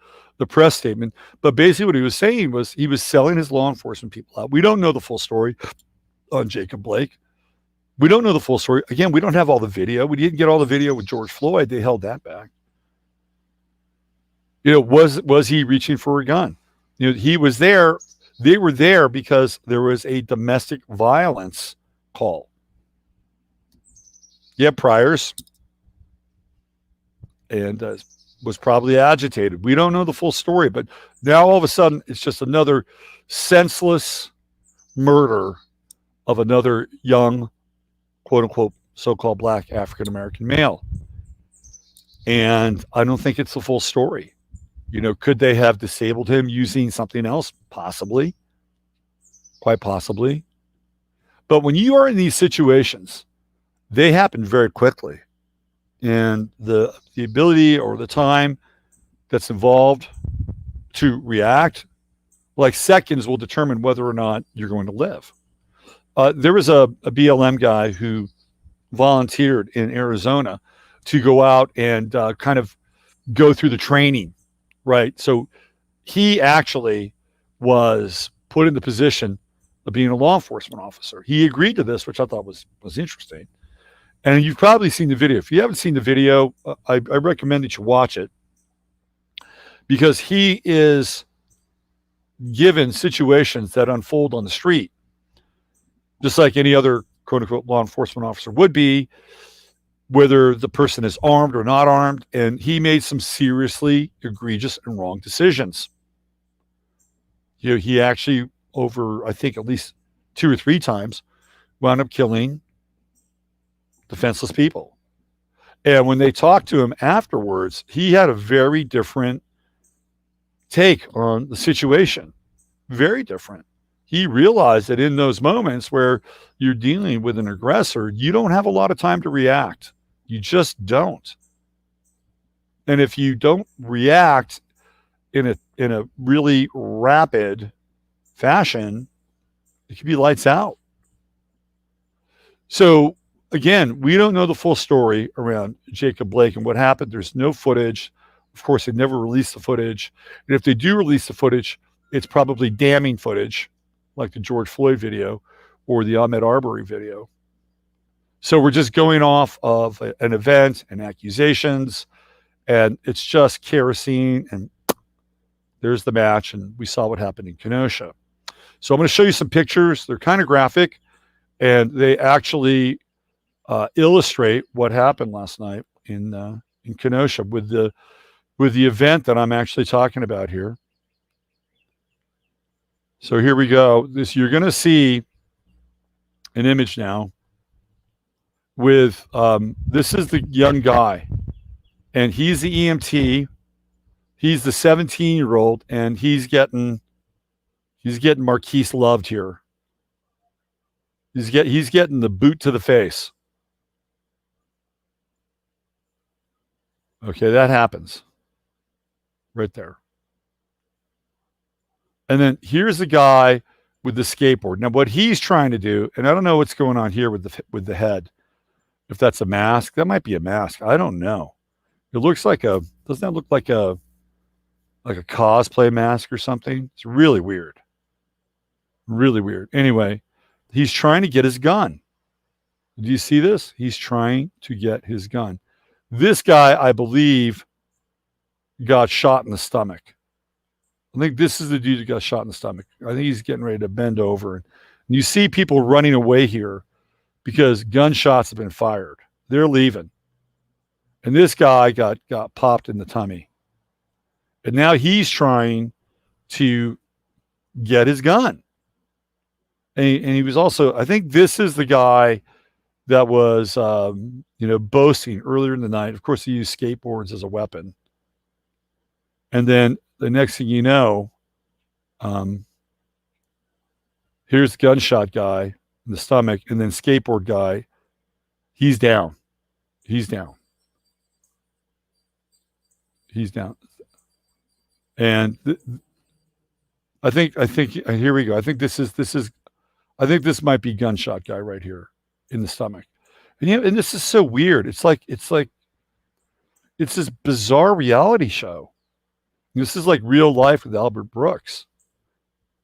press statement, but basically what he was saying was he was selling his law enforcement people out. We don't know the full story on Jacob Blake. We don't know the full story. Again, we don't have all the video. We didn't get all the video with George Floyd. They held that back. Was he reaching for a gun? He was there. They were there because there was a domestic violence call. Yeah, priors. And was probably agitated. We don't know the full story, but now all of a sudden it's just another senseless murder of another young, quote unquote, so-called black African-American male. And I don't think it's the full story. Could they have disabled him using something else? Possibly. Quite possibly. But when you are in these situations, they happen very quickly. And the ability or the time that's involved to react, like seconds, will determine whether or not you're going to live. There was a BLM guy who volunteered in Arizona to go out and kind of go through the training, right? So he actually was put in the position of being a law enforcement officer. He agreed to this, which I thought was interesting. And you've probably seen the video. If you haven't seen the video, I recommend that you watch it, because he is given situations that unfold on the street, just like any other quote-unquote law enforcement officer would be, whether the person is armed or not armed. And he made some seriously egregious and wrong decisions. He actually, over, I think, at least 2 or 3 times, wound up killing defenseless people. And when they talked to him afterwards, he had a very different take on the situation. Very different. He realized that in those moments where you're dealing with an aggressor, you don't have a lot of time to react. You just don't. And if you don't react in a really rapid fashion, it could be lights out. So again, we don't know the full story around Jacob Blake and what happened. There's no footage. Of course, they never released the footage. And if they do release the footage, it's probably damning footage, like the George Floyd video or the Ahmaud Arbery video. So we're just going off of an event and accusations and it's just kerosene, and there's the match, and we saw what happened in Kenosha. So I'm going to show you some pictures. They're kind of graphic, and they actually illustrate what happened last night in Kenosha with the event that I'm actually talking about here. So here we go. You're going to see an image now with this is the young guy, and he's the EMT. He's the 17-year-old, and he's getting Marquise loved here. He's getting the boot to the face. Okay, that happens right there. And then here's the guy with the skateboard. Now, what he's trying to do, and I don't know what's going on here with the head. If that's a mask, that might be a mask. I don't know. It looks like doesn't that look like a cosplay mask or something? It's really weird. Really weird. Anyway, he's trying to get his gun. Do you see this? He's trying to get his gun. This guy, I believe, got shot in the stomach. I think this is the dude who got shot in the stomach. I think he's getting ready to bend over. And you see people running away here because gunshots have been fired. They're leaving. And this guy got popped in the tummy. And now he's trying to get his gun. And he was also, I think this is the guy that was, boasting earlier in the night. Of course, he used skateboards as a weapon. And then the next thing you know, here's the gunshot guy in the stomach, and then skateboard guy, he's down. He's down. And I think here we go. I think this might be gunshot guy right here in the stomach. And this is so weird. It's like it's this bizarre reality show. This is like real life with Albert Brooks.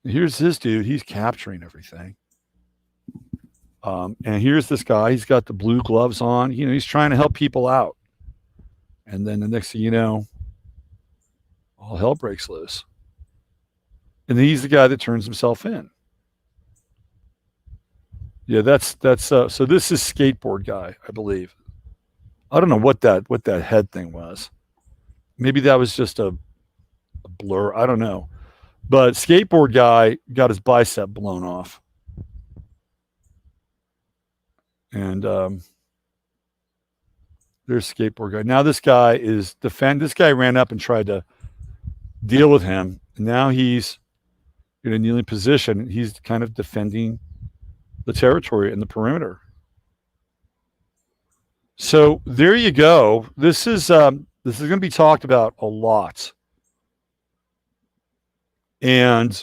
And here's this dude. He's capturing everything. And here's this guy. He's got the blue gloves on. He's trying to help people out. And then the next thing you know, all hell breaks loose. And then he's the guy that turns himself in. Yeah, that's so this is skateboard guy, I believe. I don't know what that head thing was. Maybe that was just a blur. I don't know. But skateboard guy got his bicep blown off. And there's skateboard guy. Now this guy is this guy ran up and tried to deal with him. And now he's in a kneeling position. He's kind of defending the territory and the perimeter. So there you go. This is going to be talked about a lot. And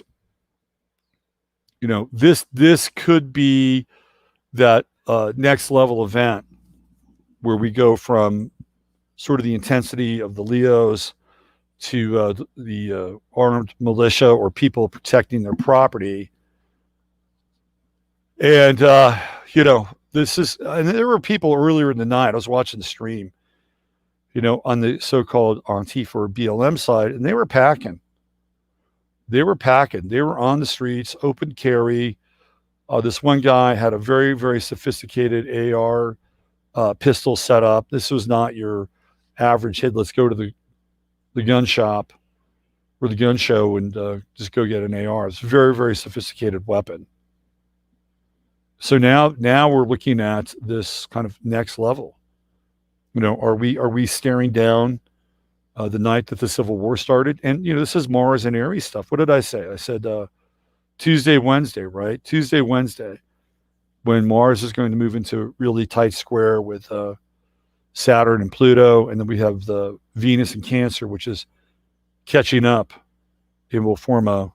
this could be that next level event where we go from sort of the intensity of the Leos to the armed militia or people protecting their property. And this is, and there were people earlier in the night. I was watching the stream, on the so-called Antifa or BLM side, and they were packing. They were on the streets, open carry. This one guy had a very, very sophisticated AR pistol set up. This was not your average hit. Let's go to the gun shop or the gun show and just go get an AR. It's a very, very sophisticated weapon. So now we're looking at this kind of next level. Are we staring down the night that the Civil War started? And this is Mars and Aries stuff. What did I say? I said Tuesday, Wednesday, right? Tuesday, Wednesday, when Mars is going to move into a really tight square with Saturn and Pluto, and then we have the Venus and Cancer, which is catching up. It will form a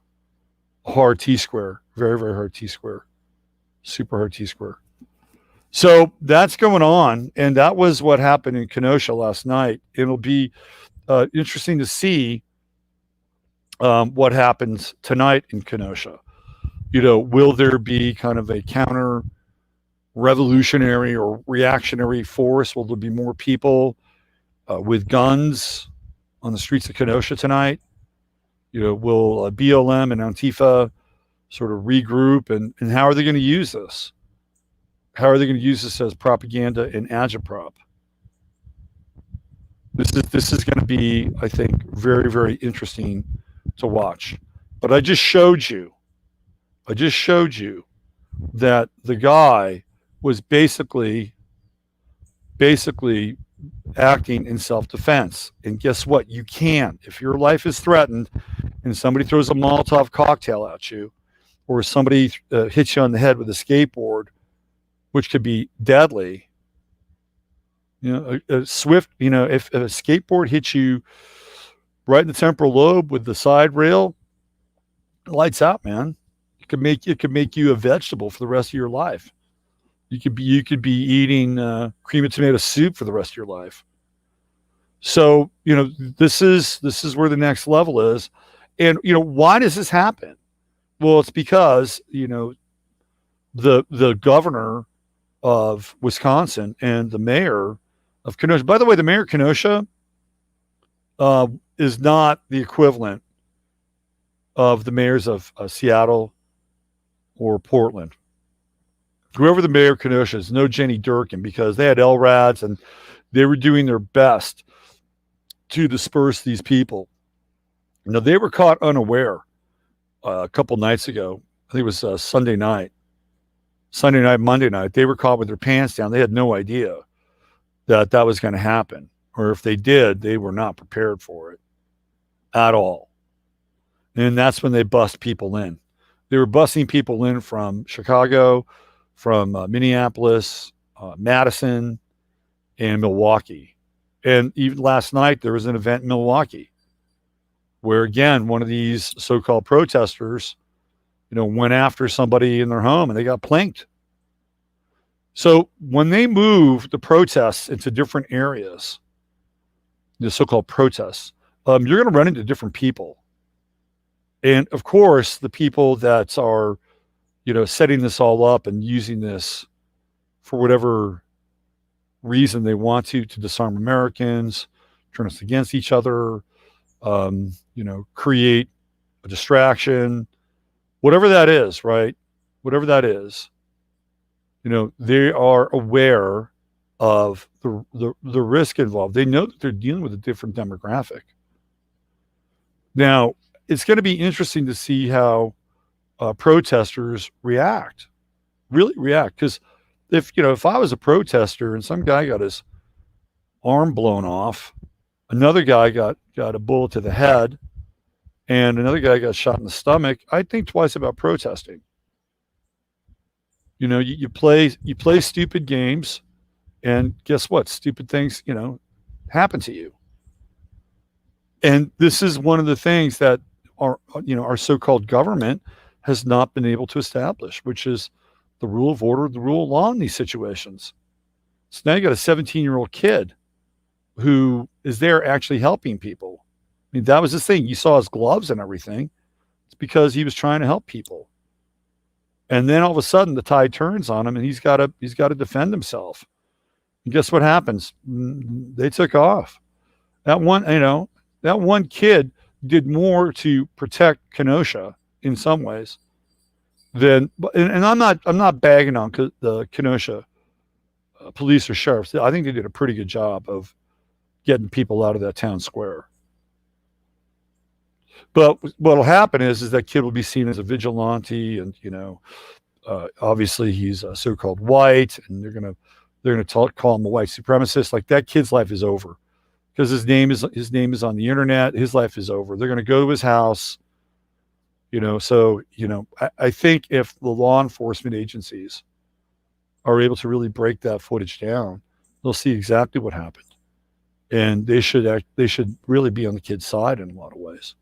hard T-square, very, very hard T-square. Super hard T-square. So that's going on, and that was what happened in Kenosha last night. It'll be interesting to see what happens tonight in Kenosha. Will there be kind of a counter revolutionary or reactionary force? Will there be more people with guns on the streets of Kenosha tonight? Will BLM and Antifa sort of regroup, and how are they going to use this? How are they going to use this as propaganda and agitprop? This is going to be, I think, very, very interesting to watch. But I just showed you that the guy was basically acting in self-defense. And guess what? You can. If your life is threatened and somebody throws a Molotov cocktail at you, or somebody hits you on the head with a skateboard, which could be deadly. A swift, if a skateboard hits you right in the temporal lobe with the side rail, lights out, man. It could make you a vegetable for the rest of your life. You could be eating cream and tomato soup for the rest of your life. So this is where the next level is, and why does this happen? Well, it's because the governor of Wisconsin and the mayor of Kenosha. By the way, the mayor of Kenosha is not the equivalent of the mayors of Seattle or Portland. Whoever the mayor of Kenosha is, no Jenny Durkin, because they had LRADs and they were doing their best to disperse these people. Now, they were caught unaware a couple nights ago. I think it was Monday night. They were caught with their pants down. They had no idea that was going to happen. Or if they did, they were not prepared for it at all. And that's when they bust people in. They were busting people in from Chicago, from Minneapolis, Madison, and Milwaukee. And even last night, there was an event in Milwaukee where, again, one of these so-called protesters, went after somebody in their home and they got planked. So when they move the protests into different areas, the so-called protests, you're going to run into different people. And of course, the people that are, setting this all up and using this for whatever reason they want to disarm Americans, turn us against each other, create a distraction, whatever that is, right? Whatever that is, they are aware of the risk involved. They know that they're dealing with a different demographic. Now, it's going to be interesting to see how protesters really react. Because if I was a protester and some guy got his arm blown off, another guy got a bullet to the head, and another guy got shot in the stomach, I'd think twice about protesting. You play stupid games, and guess what? Stupid things, happen to you. And this is one of the things that our so-called government has not been able to establish, which is the rule of order, the rule of law in these situations. So now you got a 17-year-old kid who is there actually helping people. I mean, that was the thing. You saw his gloves and everything. It's because he was trying to help people. And then all of a sudden the tide turns on him and he's got to defend himself. And guess what happens? They took off. That one kid did more to protect Kenosha in some ways than, and I'm not bagging on the Kenosha police or sheriffs. I think they did a pretty good job of getting people out of that town square. But what'll happen is that kid will be seen as a vigilante, and obviously he's so-called white, and they're gonna call him a white supremacist. Like, that kid's life is over because his name is on the internet. His life is over. They're gonna go to his house. So I think if the law enforcement agencies are able to really break that footage down, they'll see exactly what happened, and they should really be on the kid's side in a lot of ways.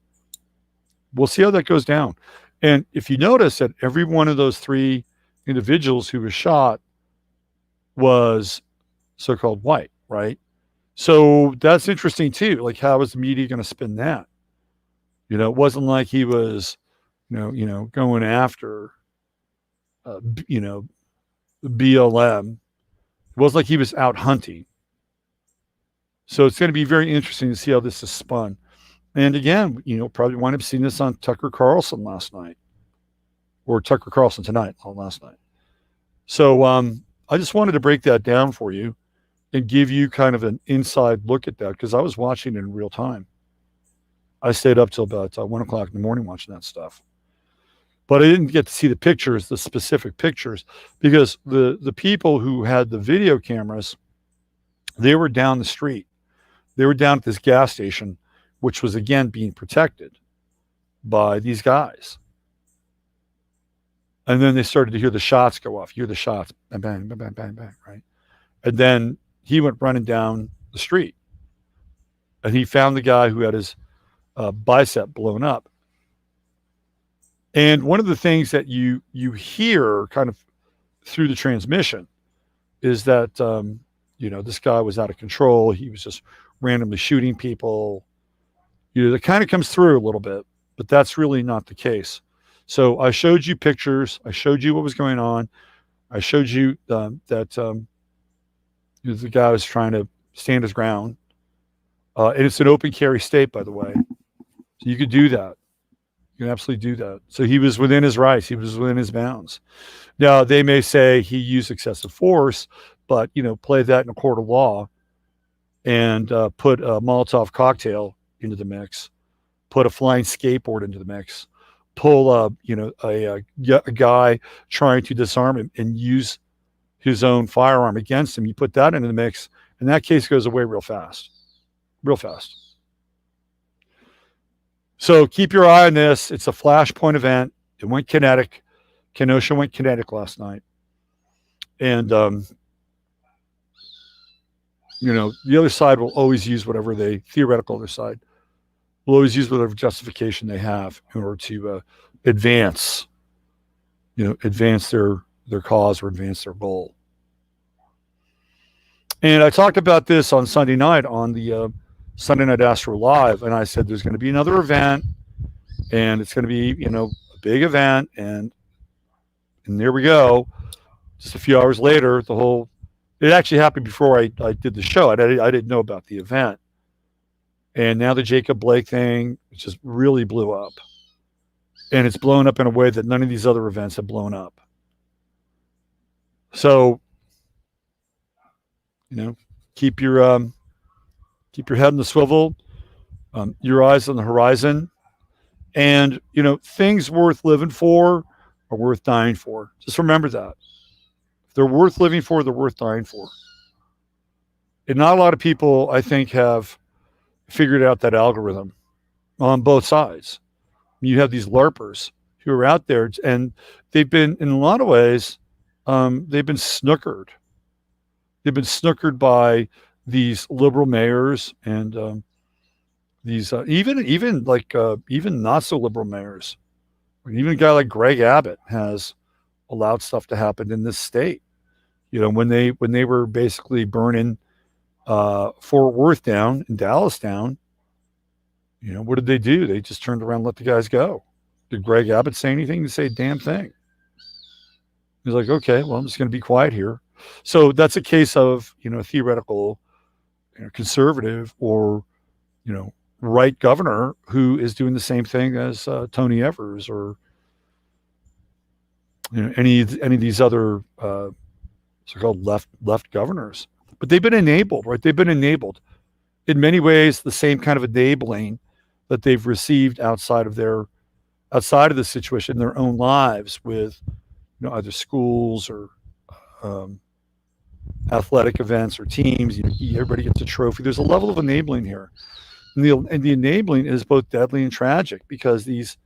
We'll see how that goes down. And if you notice that every one of those three individuals who was shot was so-called white, right? So that's interesting too. Like, how is the media going to spin that? It wasn't like he was, going after, BLM. It wasn't like he was out hunting. So it's going to be very interesting to see how this is spun. And again, probably wind up seeing this on Tucker Carlson last night, or Tucker Carlson tonight, on last night. So I just wanted to break that down for you and give you kind of an inside look at that, because I was watching it in real time. I stayed up till about 1 o'clock in the morning watching that stuff. But I didn't get to see the pictures, the specific pictures, because the people who had the video cameras, they were down the street. They were down at this gas station, which was, again, being protected by these guys. And then they started to hear the shots go off. You hear the shots, bang, bang, bang, bang, bang, bang, right? And then he went running down the street. And he found the guy who had his bicep blown up. And one of the things that you hear kind of through the transmission is that, this guy was out of control. He was just randomly shooting people. That kind of comes through a little bit, but that's really not the case. So I showed you pictures. I showed you what was going on. I showed you that the guy was trying to stand his ground. And it's an open carry state, by the way. So you could do that. You can absolutely do that. So he was within his rights. He was within his bounds. Now, they may say he used excessive force, but, play that in a court of law and put a Molotov cocktail into the mix, put a flying skateboard into the mix, pull a guy trying to disarm him and use his own firearm against him. You put that into the mix, and that case goes away real fast. Real fast. So keep your eye on this. It's a flashpoint event. It went kinetic. Kenosha went kinetic last night. And, the other side will always use whatever theoretical other side will always use whatever justification they have in order to advance their cause or advance their goal. And I talked about this on Sunday night on the Sunday Night Astro Live, and I said there's going to be another event, and it's going to be, a big event, and there we go. Just a few hours later, it actually happened before I did the show. I didn't know about the event. And now the Jacob Blake thing just really blew up. And it's blown up in a way that none of these other events have blown up. So, keep your head in the swivel, your eyes on the horizon, and, things worth living for are worth dying for. Just remember that. If they're worth living for, they're worth dying for. And not a lot of people, I think, have figured out that algorithm on both sides. You have these LARPers who are out there, and they've been, in a lot of ways, they've been snookered. They've been snookered by these liberal mayors and these even not so liberal mayors. Even a guy like Greg Abbott has allowed stuff to happen in this state. When they were basically burning Fort Worth down and Dallas down, what did they do? They just turned around and let the guys go. Did Greg Abbott say anything? He say a damn thing. He's like, okay, well, I'm just going to be quiet here. So that's a case of, a theoretical conservative or, right governor who is doing the same thing as Tony Evers or, any of these other so-called left governors. But they've been enabled, right? They've been enabled in many ways, the same kind of enabling that they've received outside of the situation in their own lives with, either schools or athletic events or teams. Everybody gets a trophy. There's a level of enabling here, and the enabling is both deadly and tragic because these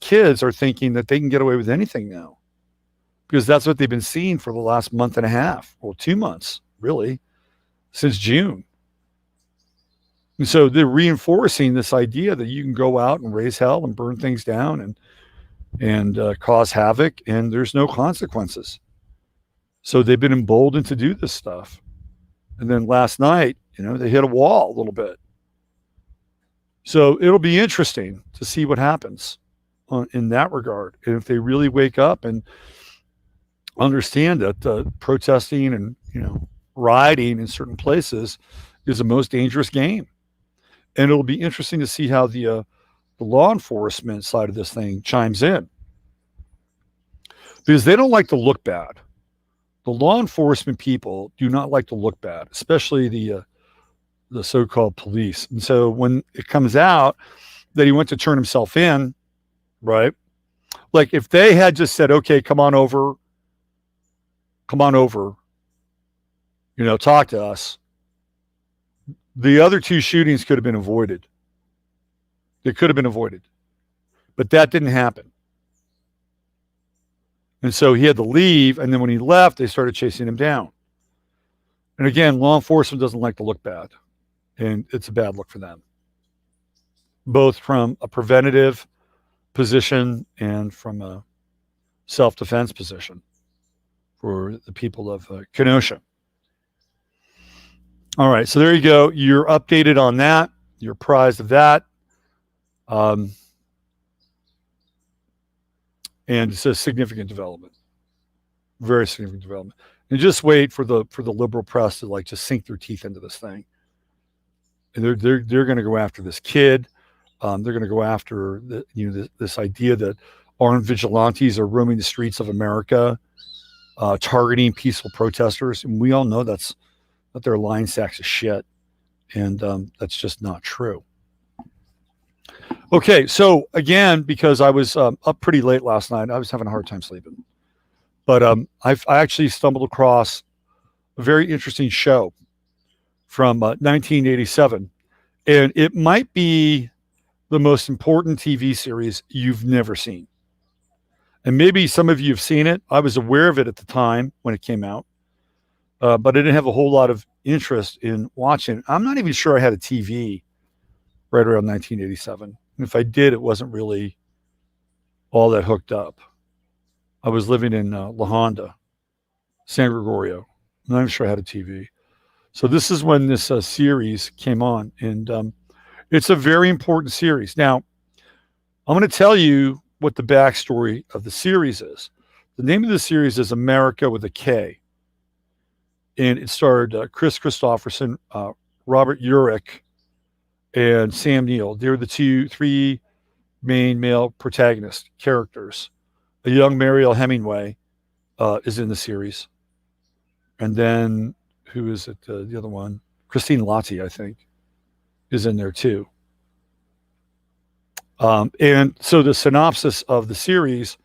kids are thinking that they can get away with anything now, because that's what they've been seeing for the last month and a half, or 2 months, really, since June. And so they're reinforcing this idea that you can go out and raise hell and burn things down and cause havoc, and there's no consequences. So they've been emboldened to do this stuff. And then last night, they hit a wall a little bit. So it'll be interesting to see what happens in that regard. And if they really wake up and understand that protesting and, rioting in certain places is the most dangerous game. And it'll be interesting to see how the law enforcement side of this thing chimes in, because they don't like to look bad. The law enforcement people do not like to look bad, especially the so-called police. And so when it comes out that he went to turn himself in, right? Like if they had just said, "Okay, come on over, talk to us," the other two shootings could have been avoided. They could have been avoided, but that didn't happen. And so he had to leave. And then when he left, they started chasing him down. And again, law enforcement doesn't like to look bad. And it's a bad look for them, both from a preventative position and from a self-defense position for the people of Kenosha. All right, so there you go. You're updated on that. You're apprised of that. And it's a significant development, very significant development. And just wait for the liberal press to like just sink their teeth into this thing. And they're going to go after this kid. They're going to go after this idea that armed vigilantes are roaming the streets of America, targeting peaceful protesters. And we all know that they're lying sacks of shit, and that's just not true. Okay, so again, because I was up pretty late last night, I was having a hard time sleeping. But I actually stumbled across a very interesting show from 1987, and it might be the most important TV series you've never seen. And maybe some of you have seen it. I was aware of it at the time when it came out, but I didn't have a whole lot of interest in watching it. I'm not even sure I had a TV right around 1987. And if I did, it wasn't really all that hooked up. I was living in La Honda, San Gregorio. I'm not even sure I had a TV. So this is when this series came on, and it's a very important series. Now, I'm going to tell you what the backstory of the series is. The name of the series is America with a K, and it starred Chris Christopherson, Robert Urich, and Sam Neill. They're the three main male protagonist characters. A young Mariel Hemingway is in the series. And then, who is it? The other one? Christine Lottie, I think, is in there too. And so the synopsis of the series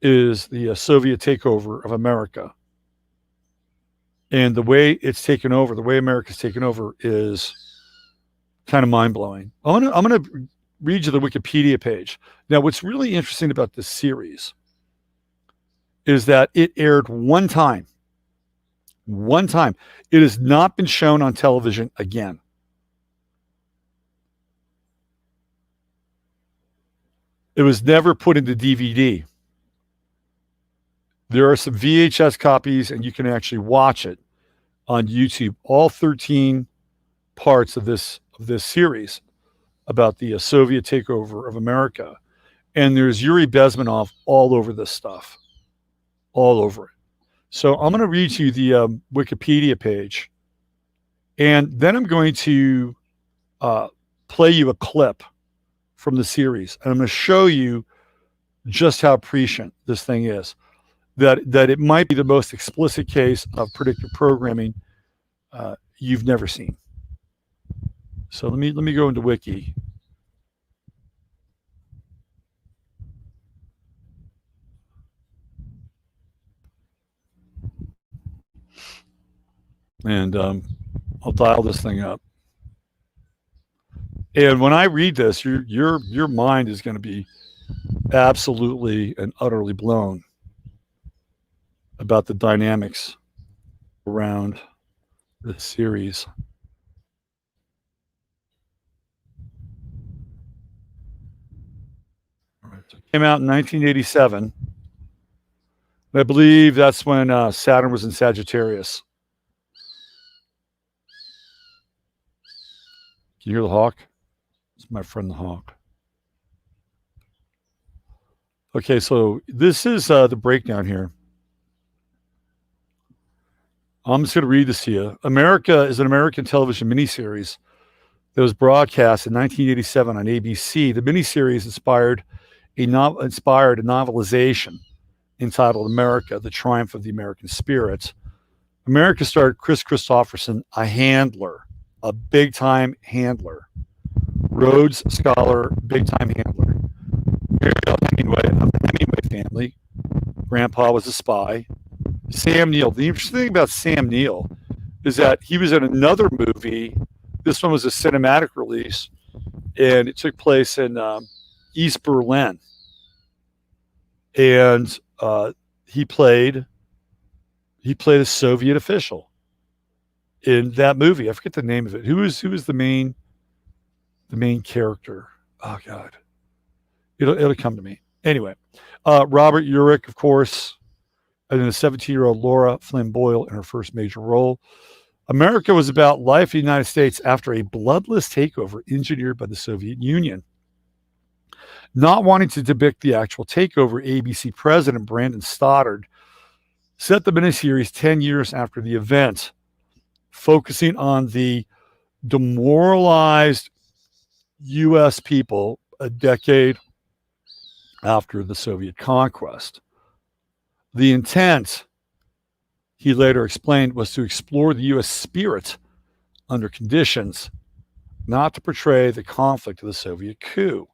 is the Soviet takeover of America. And the way it's taken over, the way America's taken over is kind of mind-blowing. I'm gonna read you the Wikipedia page. Now, what's really interesting about this series is that it aired one time. One time. It has not been shown on television again. It was never put into DVD. There are some VHS copies, and you can actually watch it on YouTube. All 13 parts of this series about the Soviet takeover of America. And there's Yuri Bezmenov all over this stuff. All over it. So I'm going to read you the Wikipedia page. And then I'm going to play you a clip from the series. And I'm going to show you just how prescient this thing is. That it might be the most explicit case of predictive programming you've never seen. So let me go into Wiki. And I'll dial this thing up. And when I read this, your mind is going to be absolutely and utterly blown about the dynamics around this series. All right, so it came out in 1987. I believe that's when Saturn was in Sagittarius. Can you hear the hawk? It's my friend the hawk. Okay, so this is the breakdown here. I'm just going to read this to you. America is an American television miniseries that was broadcast in 1987 on ABC. The miniseries inspired a novelization entitled America, The Triumph of the American Spirit. America starred Chris Christopherson, a handler, a big-time handler, Rhodes Scholar, big-time handler. Mariel Hemingway of the Hemingway family. Grandpa was a spy. Sam Neill. The interesting thing about Sam Neill is that he was in another movie. This one was a cinematic release, and it took place in East Berlin. And he played a Soviet official in that movie. I forget the name of it. Who was the main character? Oh God, it'll come to me. Anyway, Robert Urich, of course, and then the 17-year-old Laura Flynn Boyle in her first major role. America was about life in the United States after a bloodless takeover engineered by the Soviet Union. Not wanting to depict the actual takeover, ABC president Brandon Stoddard set the miniseries 10 years after the event, focusing on the demoralized U.S. people a decade after the Soviet conquest. The intent, he later explained, was to explore the U.S. spirit under conditions, not to portray the conflict of the Soviet coup.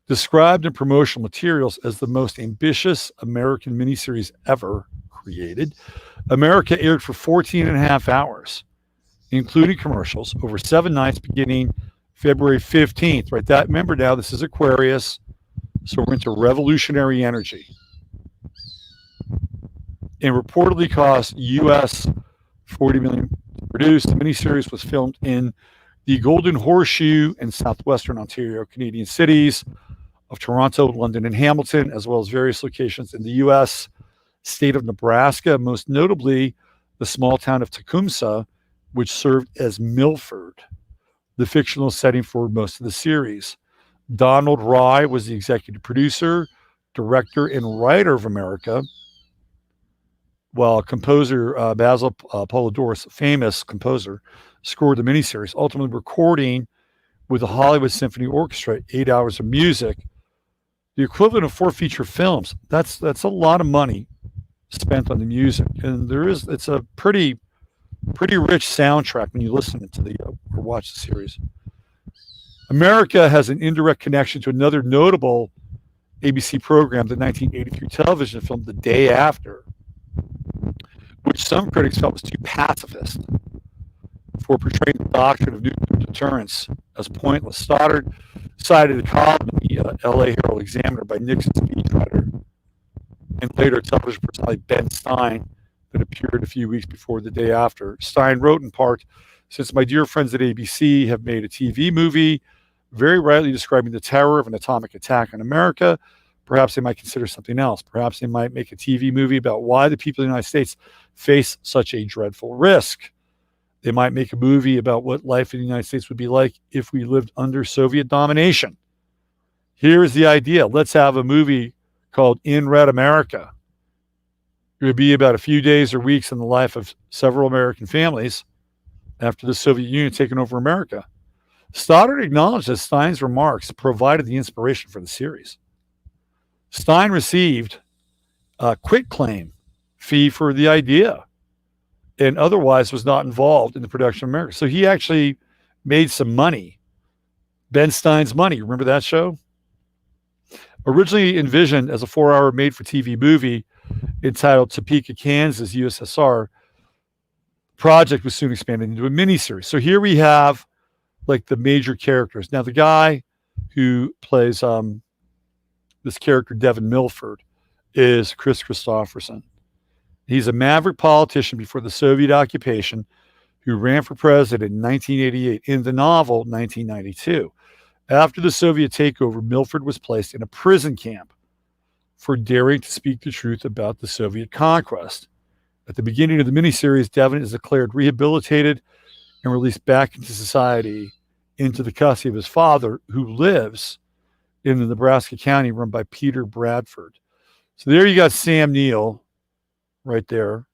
Described in promotional materials as the most ambitious American miniseries ever created, America aired for 14 and a half hours, including commercials, over 7 nights beginning February 15th. Right? That, remember now, this is Aquarius, so we're into revolutionary energy. And reportedly cost US $40 million to produce. The miniseries was filmed in the Golden Horseshoe and southwestern Ontario Canadian cities of Toronto, London, and Hamilton, as well as various locations in the U.S. state of Nebraska, most notably the small town of Tecumseh, which served as Milford, the fictional setting for most of the series. Donald Rye was the executive producer, director, and writer of America, while composer Basil Polidorus, famous composer, scored the miniseries, ultimately recording with the Hollywood Symphony Orchestra 8 hours of music, the equivalent of 4 feature films. That's a lot of money spent on the music, and it's a pretty rich soundtrack when you listen to the or watch the series. America has an indirect connection to another notable ABC program, the 1983 television film The Day After, which some critics felt was too pacifist for portraying the doctrine of nuclear deterrence as pointless. Stoddard cited a column in the L.A. Herald Examiner by Nixon speechwriter and later television personality Ben Stein that appeared a few weeks before The Day After. Stein wrote in part, "Since my dear friends at ABC have made a TV movie very rightly describing the terror of an atomic attack on America, perhaps they might consider something else. Perhaps they might make a TV movie about why the people of the United States face such a dreadful risk. They might make a movie about what life in the United States would be like if we lived under Soviet domination. Here is the idea. Let's have a movie called In Red America. It would be about a few days or weeks in the life of several American families after the Soviet Union taken over America." Stoddard acknowledged that Stein's remarks provided the inspiration for the series. Stein received a quitclaim fee for the idea and otherwise was not involved in the production of America. So he actually made some money. Ben Stein's Money. Remember that show? Originally envisioned as a 4-hour made-for-TV movie entitled Topeka, Kansas, USSR, project was soon expanded into a miniseries. So here we have like the major characters. Now the guy who plays this character, Devin Milford, is Chris Christopherson. He's a maverick politician before the Soviet occupation who ran for president in 1988. In the novel, 1992. After the Soviet takeover, Milford was placed in a prison camp for daring to speak the truth about the Soviet conquest. At the beginning of the miniseries, Devin is declared rehabilitated and released back into society into the custody of his father, who lives in the Nebraska County run by Peter Bradford. So there you got Sam Neill right there.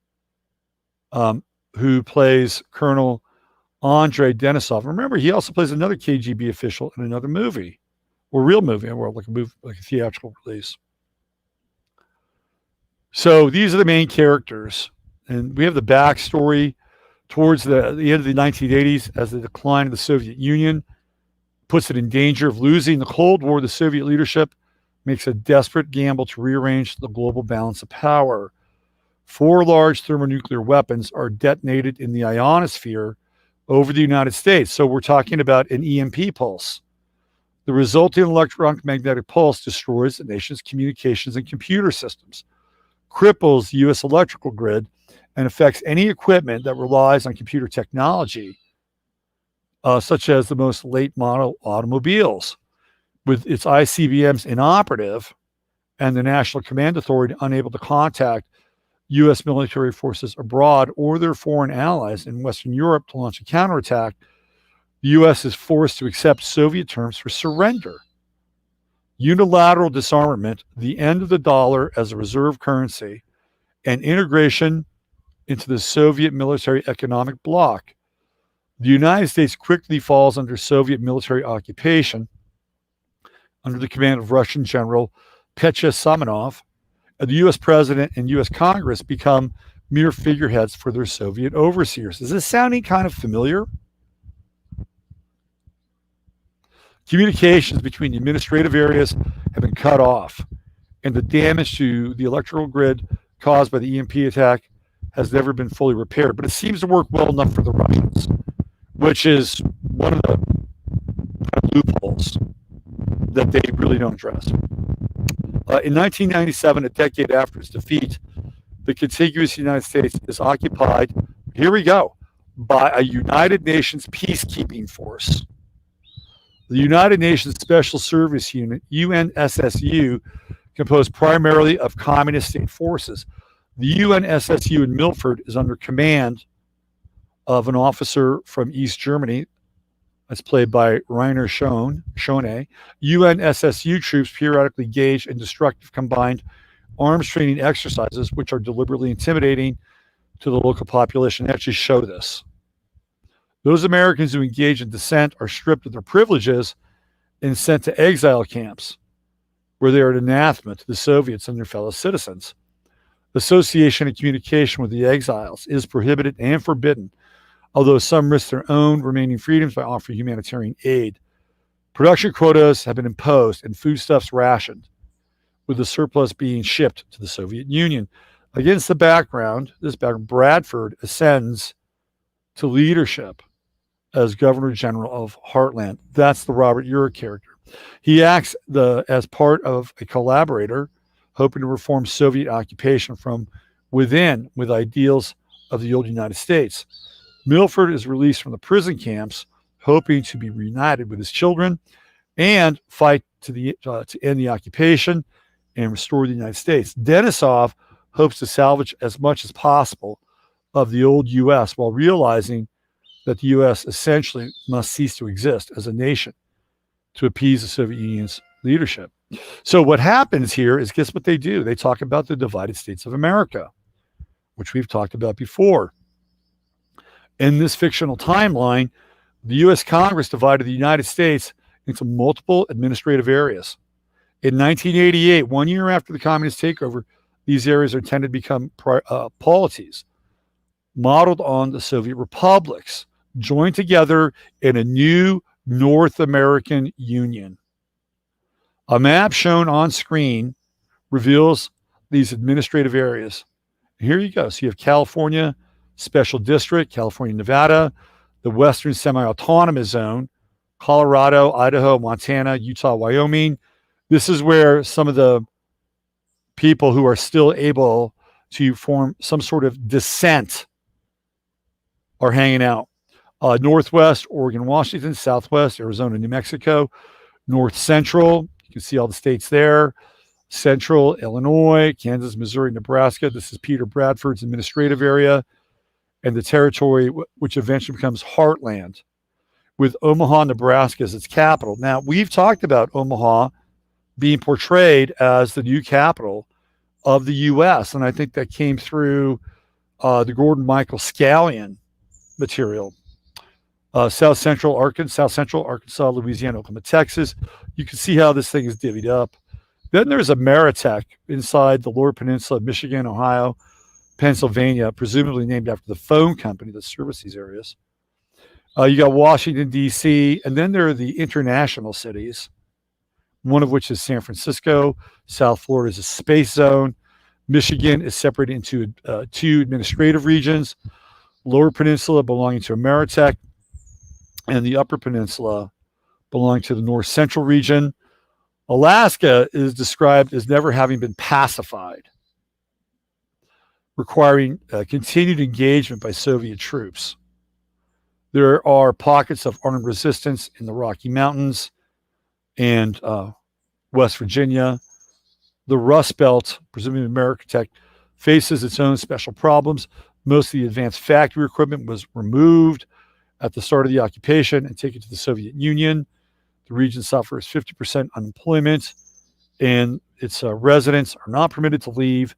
who plays Colonel Andrei Denisov. Remember, he also plays another KGB official in another movie, or real movie, or like a theatrical release. So these are the main characters, and we have the backstory towards the end of the 1980s as the decline of the Soviet Union puts it in danger of losing the Cold War. The Soviet leadership makes a desperate gamble to rearrange the global balance of power. 4 large thermonuclear weapons are detonated in the ionosphere over the United States. So we're talking about an EMP pulse. The resulting electromagnetic pulse destroys the nation's communications and computer systems, cripples the U.S. electrical grid, and affects any equipment that relies on computer technology, such as the most late model automobiles, with its ICBMs inoperative and the National Command Authority unable to contact U.S. military forces abroad or their foreign allies in Western Europe to launch a counterattack. The U.S. is forced to accept Soviet terms for surrender. Unilateral disarmament, the end of the dollar as a reserve currency, and integration into the Soviet military economic bloc. The United States quickly falls under Soviet military occupation under the command of Russian General Petya Samanov, and the U.S. president and U.S. Congress become mere figureheads for their Soviet overseers. Is this sounding kind of familiar? Communications between the administrative areas have been cut off, and the damage to the electrical grid caused by the EMP attack has never been fully repaired. But it seems to work well enough for the Russians, which is one of the kind of loopholes that they really don't address. In 1997, a decade after its defeat, the contiguous United States is occupied, here we go, by a United Nations peacekeeping force. The United Nations Special Service Unit, UNSSU, composed primarily of communist state forces. The UNSSU in Milford is under command of an officer from East Germany, that's played by Rainer Schone. UNSSU troops periodically engage in destructive combined arms training exercises, which are deliberately intimidating to the local population. They actually show this. Those Americans who engage in dissent are stripped of their privileges and sent to exile camps, where they are an anathema to the Soviets and their fellow citizens. Association and communication with the exiles is prohibited and forbidden, although some risk their own remaining freedoms by offering humanitarian aid. Production quotas have been imposed and foodstuffs rationed, with the surplus being shipped to the Soviet Union. Against the background, Bradford ascends to leadership as Governor General of Heartland. That's the Robert Urich character. He acts as part of a collaborator hoping to reform Soviet occupation from within with ideals of the old United States. Milford is released from the prison camps, hoping to be reunited with his children and fight to end the occupation and restore the United States. Denisov hopes to salvage as much as possible of the old U.S. while realizing that the U.S. essentially must cease to exist as a nation to appease the Soviet Union's leadership. So what happens here is, guess what they do? They talk about the divided states of America, which we've talked about before. In this fictional timeline, the U.S. Congress divided the United States into multiple administrative areas. In 1988, 1 year after the communist takeover, these areas are intended to become polities modeled on the Soviet republics, joined together in a new North American Union. A map shown on screen reveals these administrative areas. Here you go. So you have California Special District, California, Nevada, the Western Semi-Autonomous Zone, Colorado, Idaho, Montana, Utah, Wyoming. This is where some of the people who are still able to form some sort of dissent are hanging out. Northwest, Oregon, Washington, Southwest, Arizona, New Mexico, North Central, you can see all the states there, Central, Illinois, Kansas, Missouri, Nebraska. This is Peter Bradford's administrative area, and the territory which eventually becomes Heartland, with Omaha, Nebraska as its capital. Now, we've talked about Omaha being portrayed as the new capital of the U.S., and I think that came through the Gordon Michael Scallion material. South Central Arkansas, Louisiana, Oklahoma, Texas. You can see how this thing is divvied up. Then there's a Maritech inside the Lower Peninsula of Michigan, Ohio, Pennsylvania, presumably named after the phone company that serviced these areas. You got Washington, D.C., and then there are the international cities, one of which is San Francisco. South Florida is a space zone. Michigan is separated into two administrative regions, Lower Peninsula belonging to Ameritech, and the Upper Peninsula belonging to the North Central region. Alaska is described as never having been pacified, requiring continued engagement by Soviet troops. There are pockets of armed resistance in the Rocky Mountains and West Virginia. The Rust Belt, presumably Ameritech, faces its own special problems. Most of the advanced factory equipment was removed at the start of the occupation and taken to the Soviet Union. The region suffers 50% unemployment, and its residents are not permitted to leave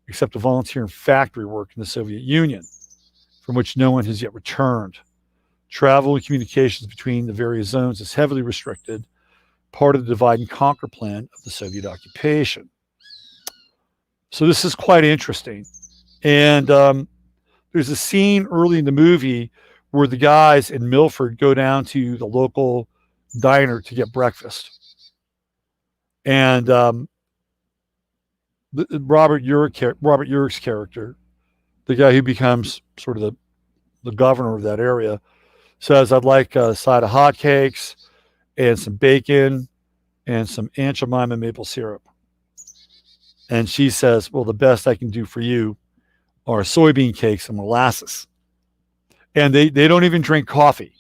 except to volunteer in factory work in the Soviet Union, from which no one has yet returned. Travel and communications between the various zones is heavily restricted, part of the divide and conquer plan of the Soviet occupation. So this is quite interesting. And there's a scene early in the movie where the guys in Milford go down to the local diner to get breakfast. And Robert Urick's character, the guy who becomes sort of the governor of that area, says, "I'd like a side of hotcakes and some bacon and some Aunt Jemima maple syrup." And she says, "Well, the best I can do for you are soybean cakes and molasses." And they don't even drink coffee.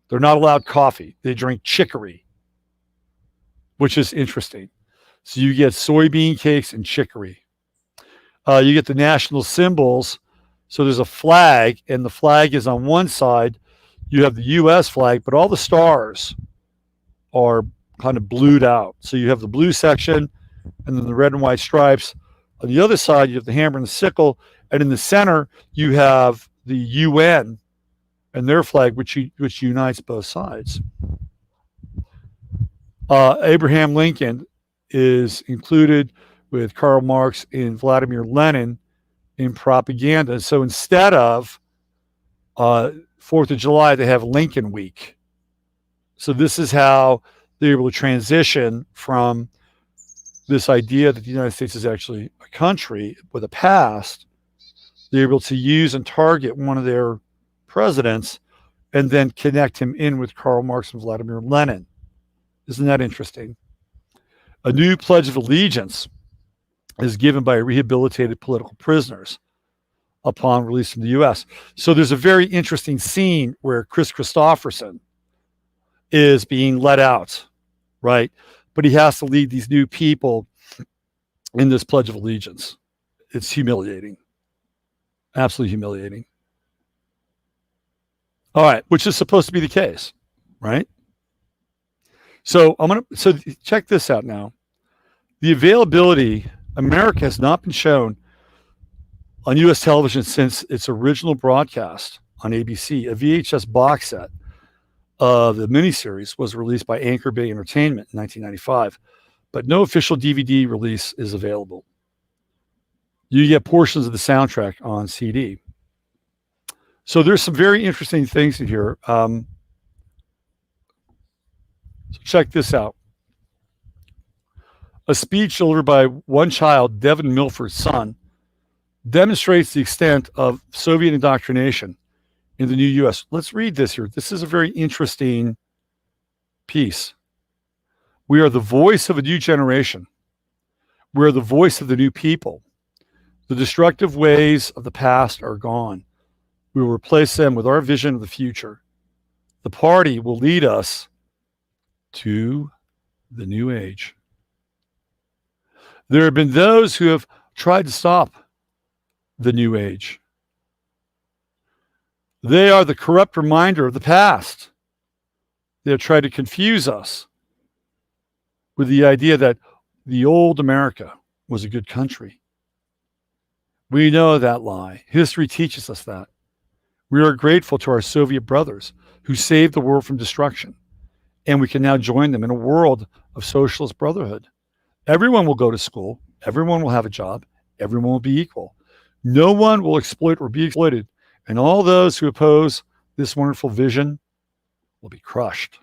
They're not allowed coffee. They drink chicory, which is interesting. So you get soybean cakes and chicory. You get the national symbols. So there's a flag, and the flag is on one side. You have the U.S. flag, but all the stars are kind of blued out. So you have the blue section, and then the red and white stripes. On the other side, you have the hammer and the sickle, and in the center, you have the UN and their flag, which unites both sides. Abraham Lincoln is included with Karl Marx and Vladimir Lenin in propaganda. So instead of 4th of July, they have Lincoln Week. So this is how they're able to transition from this idea that the United States is actually a country with a past. They're able to use and target one of their presidents and then connect him in with Karl Marx and Vladimir Lenin. Isn't that interesting? A new Pledge of Allegiance is given by rehabilitated political prisoners upon release from the U.S. So there's a very interesting scene where Chris Christopherson is being let out, right? But he has to lead these new people in this Pledge of Allegiance. It's humiliating. Absolutely humiliating. All right, which is supposed to be the case, right? So check this out now. The availability, America has not been shown on U.S. television since its original broadcast on ABC. A VHS box set of the miniseries was released by Anchor Bay Entertainment in 1995, but no official DVD release is available. You get portions of the soundtrack on CD. So there's some very interesting things in here. So check this out. A speech delivered by one child, Devin Milford's son, demonstrates the extent of Soviet indoctrination in the new U.S. Let's read this here. This is a very interesting piece. We are the voice of a new generation. We are the voice of the new people. The destructive ways of the past are gone. We will replace them with our vision of the future. The party will lead us to the new age. There have been those who have tried to stop the new age. They are the corrupt reminder of the past. They have tried to confuse us with the idea that the old America was a good country. We know that lie. History teaches us that. We are grateful to our Soviet brothers who saved the world from destruction, and we can now join them in a world of socialist brotherhood. Everyone will go to school, everyone will have a job, everyone will be equal. No one will exploit or be exploited, and all those who oppose this wonderful vision will be crushed.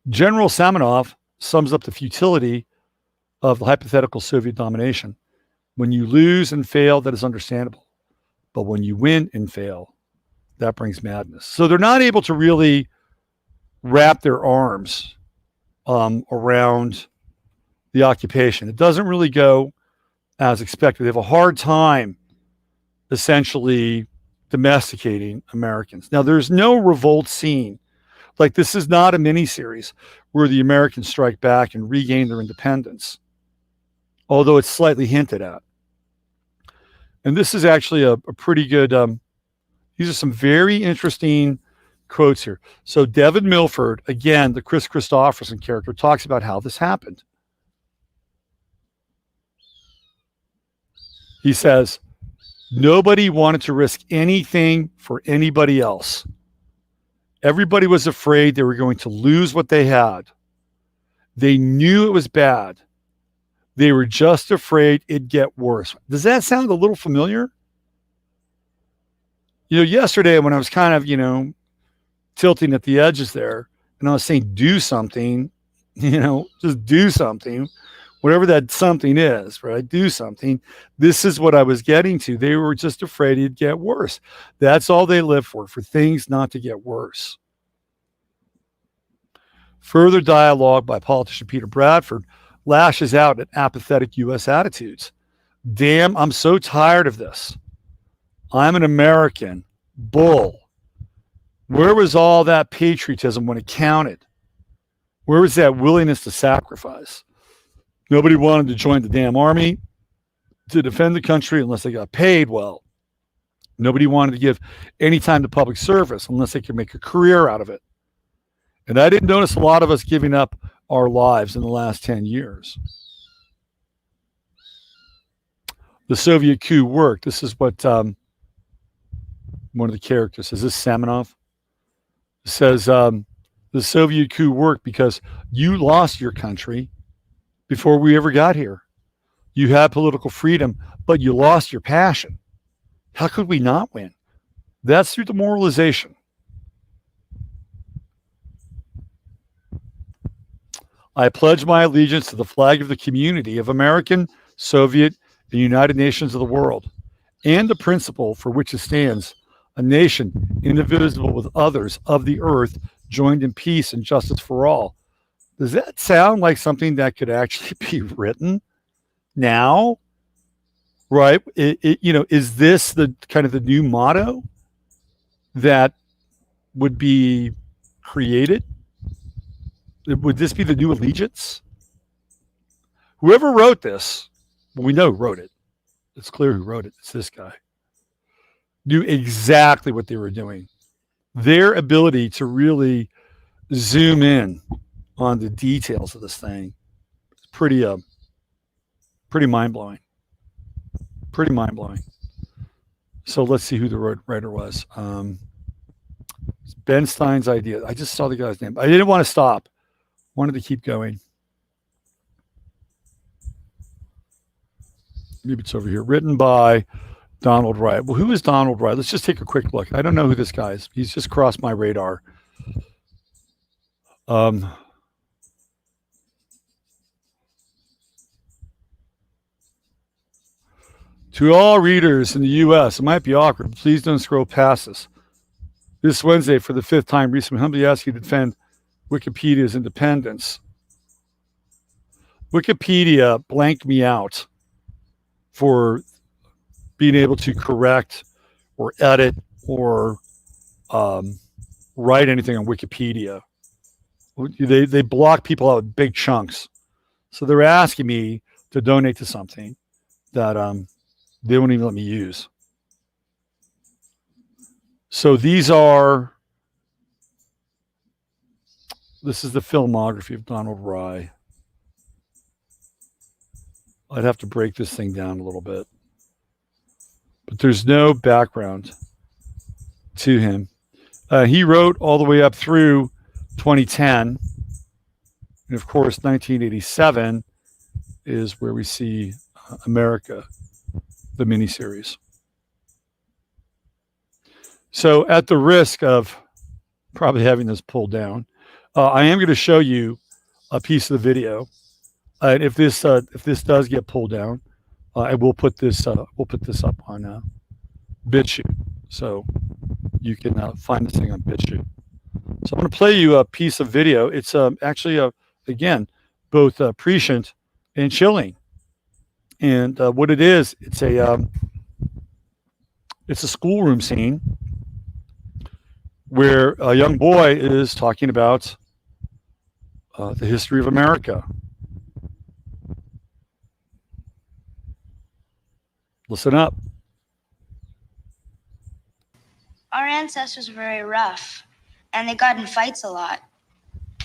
General Samanov sums up the futility of the hypothetical Soviet domination. When you lose and fail, that is understandable. But when you win and fail, that brings madness. So they're not able to really wrap their arms around the occupation. It doesn't really go as expected. They have a hard time essentially domesticating Americans. Now, there's no revolt scene. Like, this is not a miniseries where the Americans strike back and regain their independence, although it's slightly hinted at. And this is actually a pretty good, these are some very interesting quotes here. So Devin Milford, again, the Chris Christopherson character, talks about how this happened. He says, nobody wanted to risk anything for anybody else. Everybody was afraid they were going to lose what they had. They knew it was bad. They were just afraid it'd get worse. Does that sound a little familiar? Yesterday when I was kind of, tilting at the edges there, and I was saying, do something, just do something, whatever that something is, right? Do something. This is what I was getting to. They were just afraid it'd get worse. That's all they live for things not to get worse. Further dialogue by politician Peter Bradford lashes out at apathetic U.S. attitudes. Damn, I'm so tired of this. I'm an American. Bull. Where was all that patriotism when it counted? Where was that willingness to sacrifice? Nobody wanted to join the damn army to defend the country unless they got paid well. Nobody wanted to give any time to public service unless they could make a career out of it. And I didn't notice a lot of us giving up our lives in the last 10 years. The Soviet coup worked. This is what one of the characters says. This is Samanov. It says, the Soviet coup worked because you lost your country before we ever got here. You had political freedom, but you lost your passion. How could we not win? That's through demoralization. I pledge my allegiance to the flag of the community of American, Soviet, and United Nations of the world, and the principle for which it stands, a nation indivisible with others of the earth, joined in peace and justice for all. Does that sound like something that could actually be written now? Right? Is this the kind of the new motto that would be created? Would this be the new allegiance? Whoever wrote this, we know who wrote it. It's clear who wrote it. It's this guy. Knew exactly what they were doing. Their ability to really zoom in on the details of this thing is pretty mind-blowing. Pretty mind-blowing. So let's see who the writer was. Ben Stein's idea. I just saw the guy's name. I didn't want to stop. Wanted to keep going. Maybe it's over here. Written by Donald Wright. Well, who is Donald Wright? Let's just take a quick look. I don't know who this guy is. He's just crossed my radar. To all readers in the U.S., it might be awkward. Please don't scroll past this. This Wednesday, for the 5th time, recently humbly ask you to defend Wikipedia's independence. Wikipedia blanked me out for being able to correct or edit or write anything on Wikipedia. They block people out in big chunks. So they're asking me to donate to something that they won't even let me use. So this is the filmography of Donald Wright. I'd have to break this thing down a little bit. But there's no background to him. He wrote all the way up through 2010. And of course, 1987 is where we see America, the miniseries. So, at the risk of probably having this pulled down, I am going to show you a piece of the video. And if this does get pulled down, I will put this up on BitChute, so you can find this thing on BitChute. So I'm going to play you a piece of video. It's actually again both prescient and chilling. And what it is, it's a schoolroom scene where a young boy is talking about the history of America. Listen up. Our ancestors were very rough, and they got in fights a lot.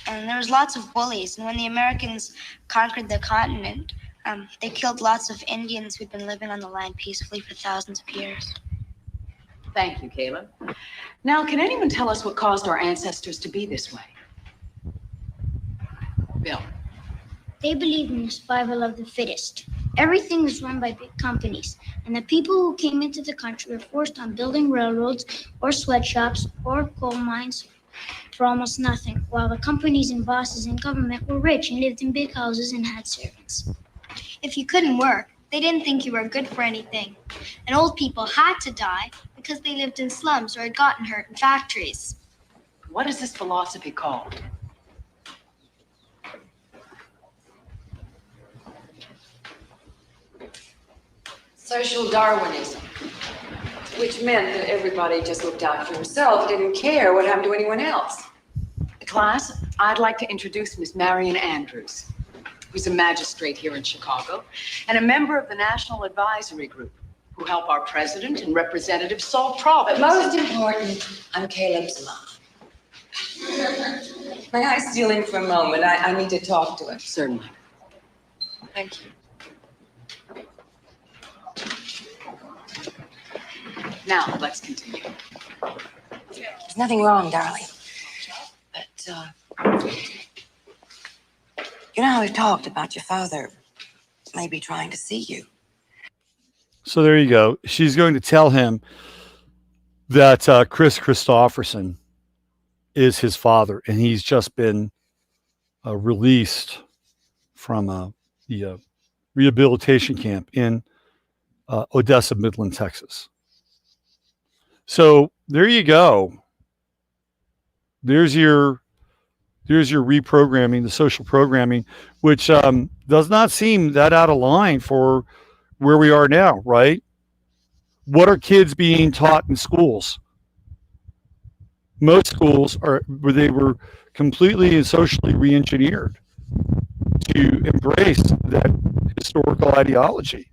And there was lots of bullies. And when the Americans conquered the continent, they killed lots of Indians who'd been living on the land peacefully for thousands of years. Thank you, Caleb. Now, can anyone tell us what caused our ancestors to be this way? Bill. They believed in the survival of the fittest. Everything was run by big companies, and the people who came into the country were forced on building railroads or sweatshops or coal mines for almost nothing, while the companies and bosses in government were rich and lived in big houses and had servants. If you couldn't work, they didn't think you were good for anything. And old people had to die because they lived in slums or had gotten hurt in factories. What is this philosophy called? Social Darwinism, which meant that everybody just looked out for himself, didn't care what happened to anyone else. Class, I'd like to introduce Miss Marion Andrews, who's a magistrate here in Chicago and a member of the National Advisory Group, who help our president and representatives solve problems. But most important, I'm Caleb's mom. May I steal in for a moment? I need to talk to him. Certainly. Thank you. Now, let's continue. There's nothing wrong, darling. But, you know how we've talked about your father maybe trying to see you. So there you go. She's going to tell him that Chris Christopherson is his father, and he's just been released from the rehabilitation camp in Odessa, Midland, Texas. So there you go. There's your reprogramming, the social programming, which does not seem that out of line for where we are now, right? What are kids being taught in schools? Most schools are where they were completely and socially re-engineered to embrace that historical ideology.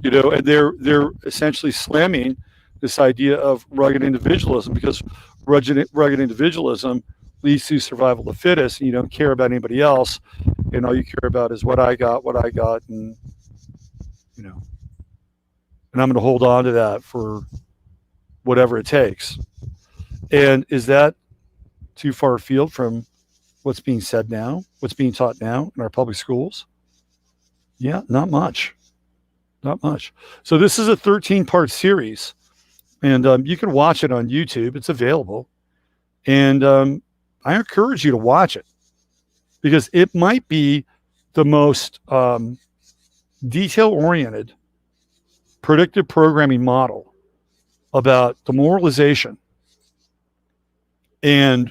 You know, and they're essentially slamming this idea of rugged individualism, because rugged individualism leads to survival of the fittest, and you don't care about anybody else, and all you care about is what I got, and you know, and I'm going to hold on to that for whatever it takes. And is that too far afield from what's being said now, what's being taught now in our public schools? Yeah, not much. Not much. So this is a 13-part series, and you can watch it on YouTube. It's available. And I encourage you to watch it, because it might be the most detail-oriented predictive programming model about demoralization and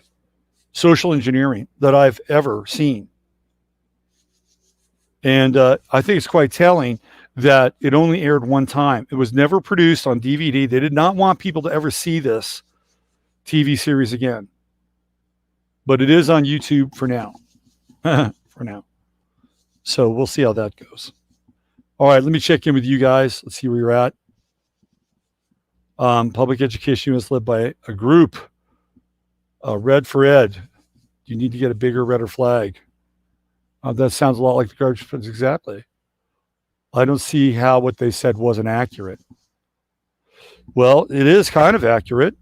social engineering that I've ever seen. And I think it's quite telling that it only aired one time. It was never produced on DVD. They did not want people to ever see this TV series again. But it is on YouTube for now. For now. So we'll see how that goes. All right, let me check in with you guys. Let's see where you're at. Public education is led by a group. Red for Ed. You need to get a bigger, redder flag. That sounds a lot like the garbage pins. Exactly. I don't see how what they said wasn't accurate. Well, it is kind of accurate.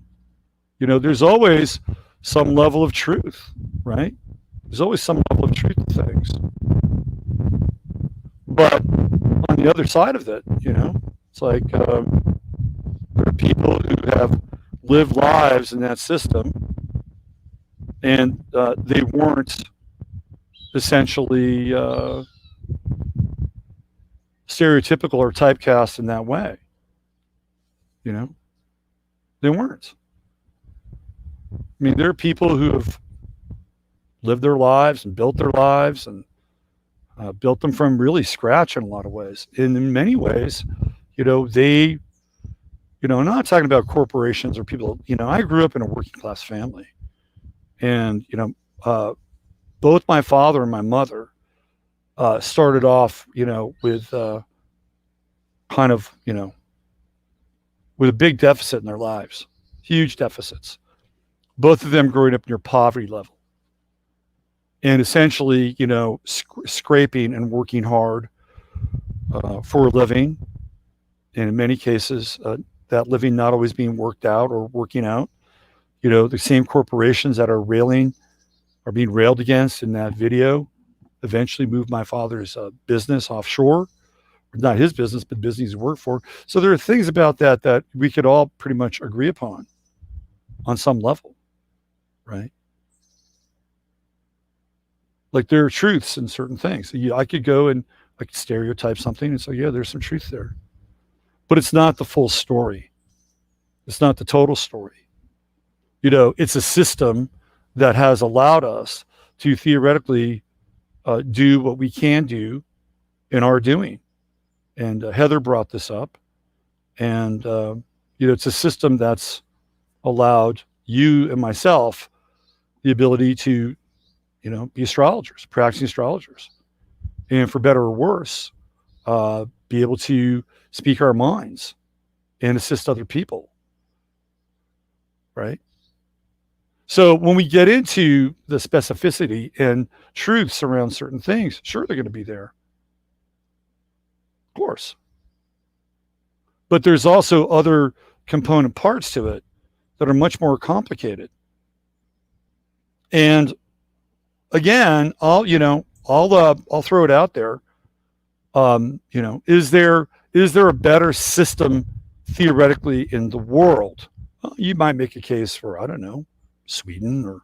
There's always some level of truth, right? There's always some level of truth to things. But on the other side of it, it's like there are people who have lived lives in that system, and they weren't essentially stereotypical or typecast in that way. They weren't. I mean, there are people who have lived their lives and built their lives and built them from really scratch in a lot of ways. And in many ways, they, I'm not talking about corporations or people, I grew up in a working class family. And, both my father and my mother started off, with kind of, with a big deficit in their lives, huge deficits. Both of them growing up near poverty level. And essentially, scraping and working hard for a living. And in many cases, that living not always being worked out or working out. The same corporations that are being railed against in that video eventually moved my father's business offshore. Not his business, but business he worked for. So there are things about that we could all pretty much agree upon on some level, right? Like there are truths in certain things. I could go and I could stereotype something and say, yeah, there's some truth there. But it's not the full story. It's not the total story. It's a system that has allowed us to theoretically do what we can do in our doing. And Heather brought this up. And, it's a system that's allowed you and myself the ability to, be astrologers, practicing astrologers. And for better or worse, be able to speak our minds and assist other people. Right? So when we get into the specificity and truths around certain things, sure, they're going to be there. Of course. But there's also other component parts to it that are much more complicated. And again, I'll throw it out there. Is there a better system theoretically in the world? Well, you might make a case for, I don't know, Sweden or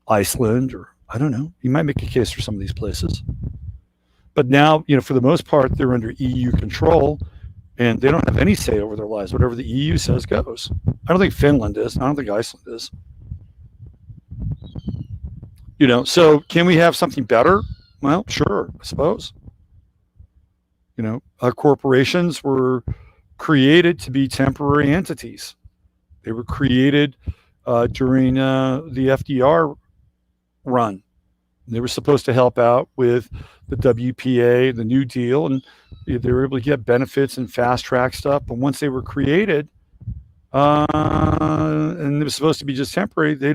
Iceland, or I don't know. You might make a case for some of these places. But now, for the most part, they're under EU control and they don't have any say over their lives. Whatever the EU says goes. I don't think Finland is. I don't think Iceland is. So can we have something better? Well, sure, I suppose. Corporations were created to be temporary entities. They were created during the FDR run. They were supposed to help out with the WPA, the New Deal, and they were able to get benefits and fast track stuff. But once they were created, and it was supposed to be just temporary, they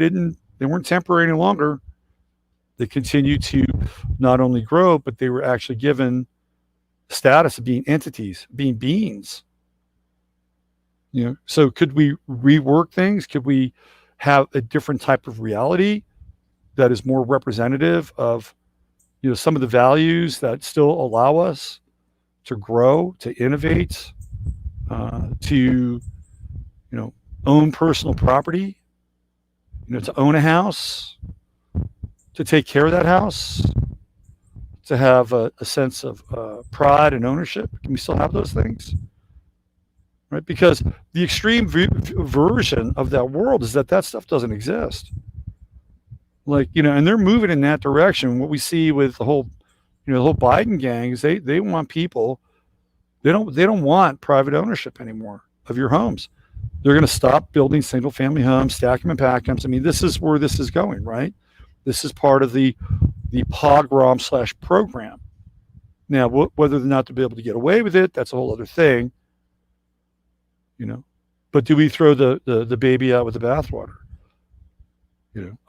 weren't temporary any longer. They continued to not only grow, but they were actually given status of being entities, being beings. So could we rework things? Could we have a different type of reality that is more representative of, some of the values that still allow us to grow, to innovate, to, own personal property, to own a house, to take care of that house, to have a sense of pride and ownership? Can we still have those things? Right? Because the extreme version of that world is that stuff doesn't exist. And they're moving in that direction. What we see with the whole Biden gang is they want people, they don't want private ownership anymore of your homes. They're going to stop building single family homes, stack them and pack them. I mean, this is where this is going, right? This is part of the pogrom / program. Now, whether or not to be able to get away with it, that's a whole other thing. But do we throw the baby out with the bathwater?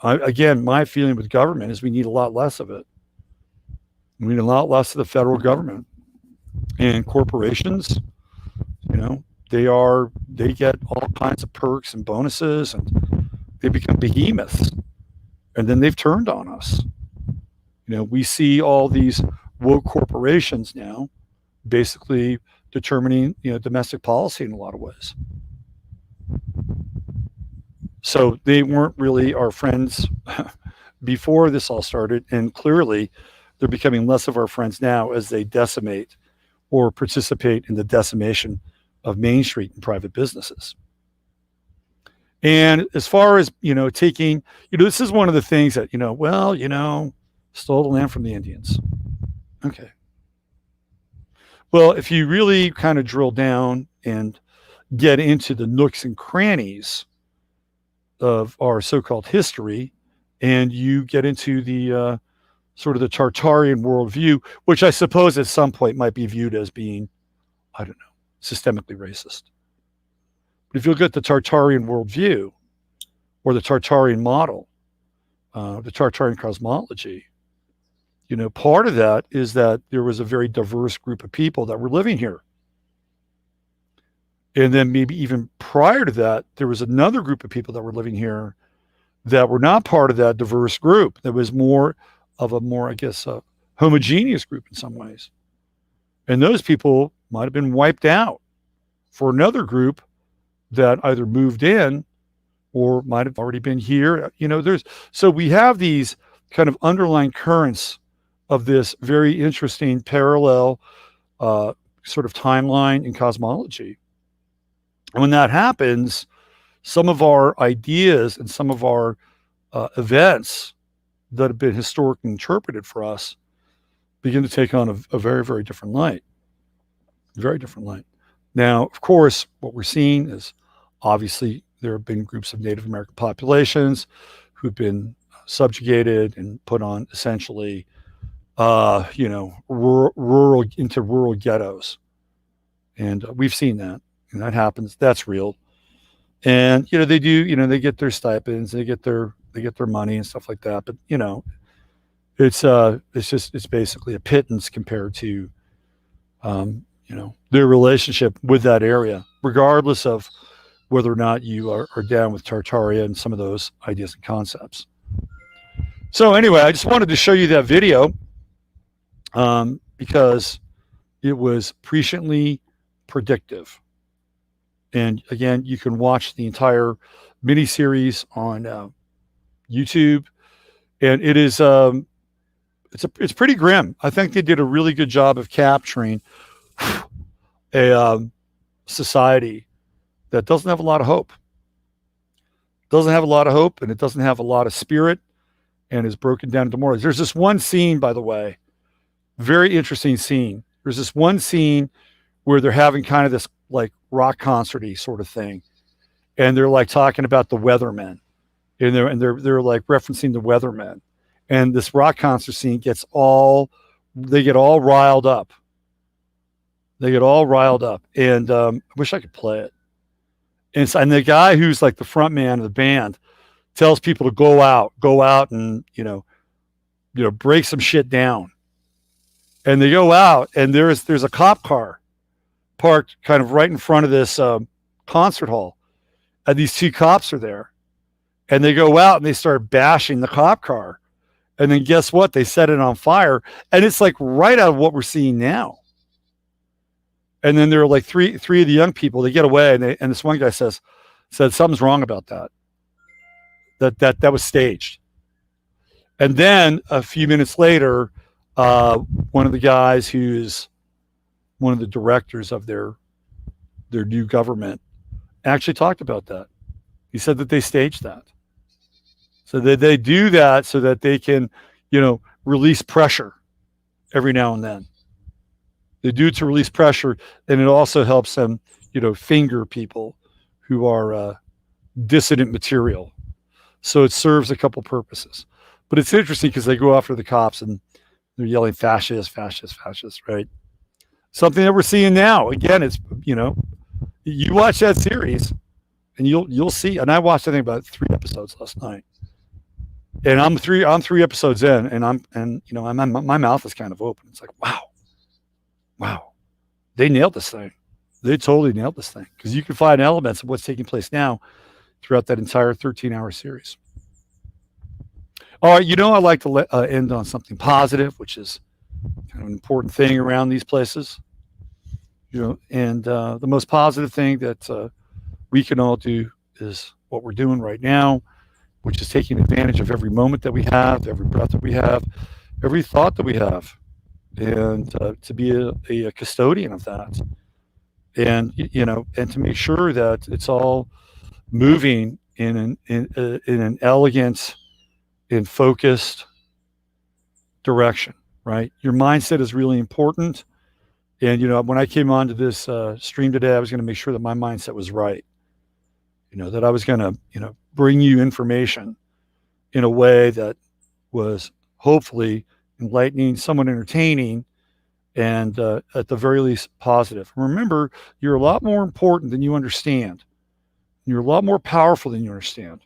Again, my feeling with government is we need a lot less of it. We need a lot less of the federal government. And corporations, they get all kinds of perks and bonuses, and they become behemoths. And then they've turned on us. We see all these woke corporations now basically determining, domestic policy in a lot of ways. So they weren't really our friends before this all started, and clearly they're becoming less of our friends now as they decimate or participate in the decimation of Main Street and private businesses. And as far as, taking, this is one of the things that, stole the land from the Indians. Okay. Well, if you really kind of drill down and get into the nooks and crannies of our so-called history, and you get into the sort of the Tartarian worldview, which I suppose at some point might be viewed as being, I don't know, systemically racist. But if you look at the Tartarian worldview or the Tartarian model, the Tartarian cosmology, part of that is that there was a very diverse group of people that were living here. And then maybe even prior to that, there was another group of people that were living here that were not part of that diverse group. That was more of a I guess, homogeneous group in some ways. And those people might have been wiped out for another group that either moved in or might have already been here. So we have these kind of underlying currents of this very interesting parallel sort of timeline in cosmology. And when that happens, some of our ideas and some of our events that have been historically interpreted for us begin to take on a very, very different light. Very different light. Now, of course, what we're seeing is obviously there have been groups of Native American populations who've been subjugated and put on essentially, rural ghettos. And we've seen that. And that happens. That's real. And they do. They get their stipends, they get their money and stuff like that. But it's basically a pittance compared to their relationship with that area, regardless of whether or not you are down with Tartaria and some of those ideas and concepts. So anyway, I just wanted to show you that video because it was presciently predictive. And again, you can watch the entire miniseries on YouTube, and it is it's pretty grim. I think they did a really good job of capturing a society that doesn't have a lot of hope. Doesn't have a lot of hope, and it doesn't have a lot of spirit, and is broken down into more. There's this one scene, by the way, very interesting scene. There's this one scene where they're having kind of this like rock concerty sort of thing, and they're like talking about the weathermen, and they're like referencing the weathermen, and this rock concert scene they get all riled up. And I wish I could play it. And the guy who's like the front man of the band tells people to go out and break some shit down. And they go out, and there's a cop car parked kind of right in front of this concert hall, and these two cops are there, and they go out and they start bashing the cop car, and then guess what? They set it on fire, and it's like right out of what we're seeing now. And then there are like three of the young people. They get away, and this one guy said something's wrong about that. That was staged. And then a few minutes later, one of the guys who's one of the directors of their new government actually talked about that. He said that they staged that. So they do that so that they can, release pressure every now and then. They do it to release pressure, and it also helps them, finger people who are dissident material. So it serves a couple purposes. But it's interesting because they go after the cops and they're yelling fascist, fascist, fascist, right? Something that we're seeing now. Again, it's, you watch that series and you'll see. And I watched, I think, about 3 episodes last night. And I'm 3 episodes in, and my mouth is kind of open. It's like, wow. they nailed this thing. They totally nailed this thing because you can find elements of what's taking place now throughout that entire 13-hour series. All right, I like to end on something positive, which is kind of an important thing around these places. And the most positive thing that we can all do is what we're doing right now, which is taking advantage of every moment that we have, every breath that we have, every thought that we have, and to be a custodian of that, and and to make sure that it's all moving in an elegant and focused direction. Right, your mindset is really important. And when I came onto this stream today, I was going to make sure that my mindset was right. That I was going to bring you information in a way that was hopefully enlightening, somewhat entertaining, and at the very least positive. Remember, you're a lot more important than you understand. You're a lot more powerful than you understand.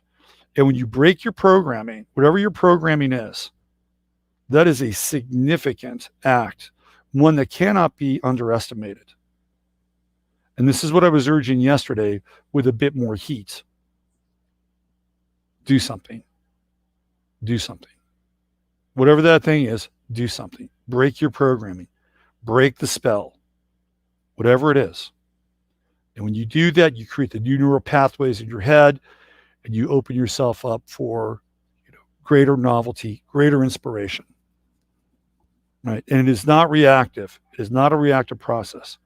And when you break your programming, whatever your programming is, that is a significant act, one that cannot be underestimated. And this is what I was urging yesterday with a bit more heat. Do something. Do something. Whatever that thing is, do something. Break your programming. Break the spell. Whatever it is. And when you do that, you create the new neural pathways in your head, and you open yourself up for greater novelty, greater inspiration. Right? And it is not reactive. It is not a reactive process.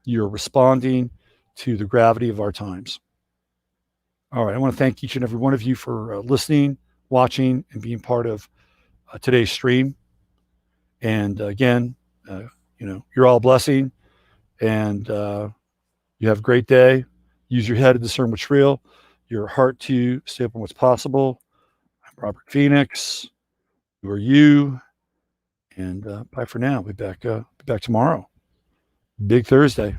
You're responding to the gravity of our times. All right. I want to thank each and every one of you for listening, watching, and being part of today's stream. And again, you're all a blessing, and you have a great day. Use your head to discern what's real, your heart to stay open what's possible. I'm Robert Phoenix. Who are you? And bye for now. Be back tomorrow. Big Thursday.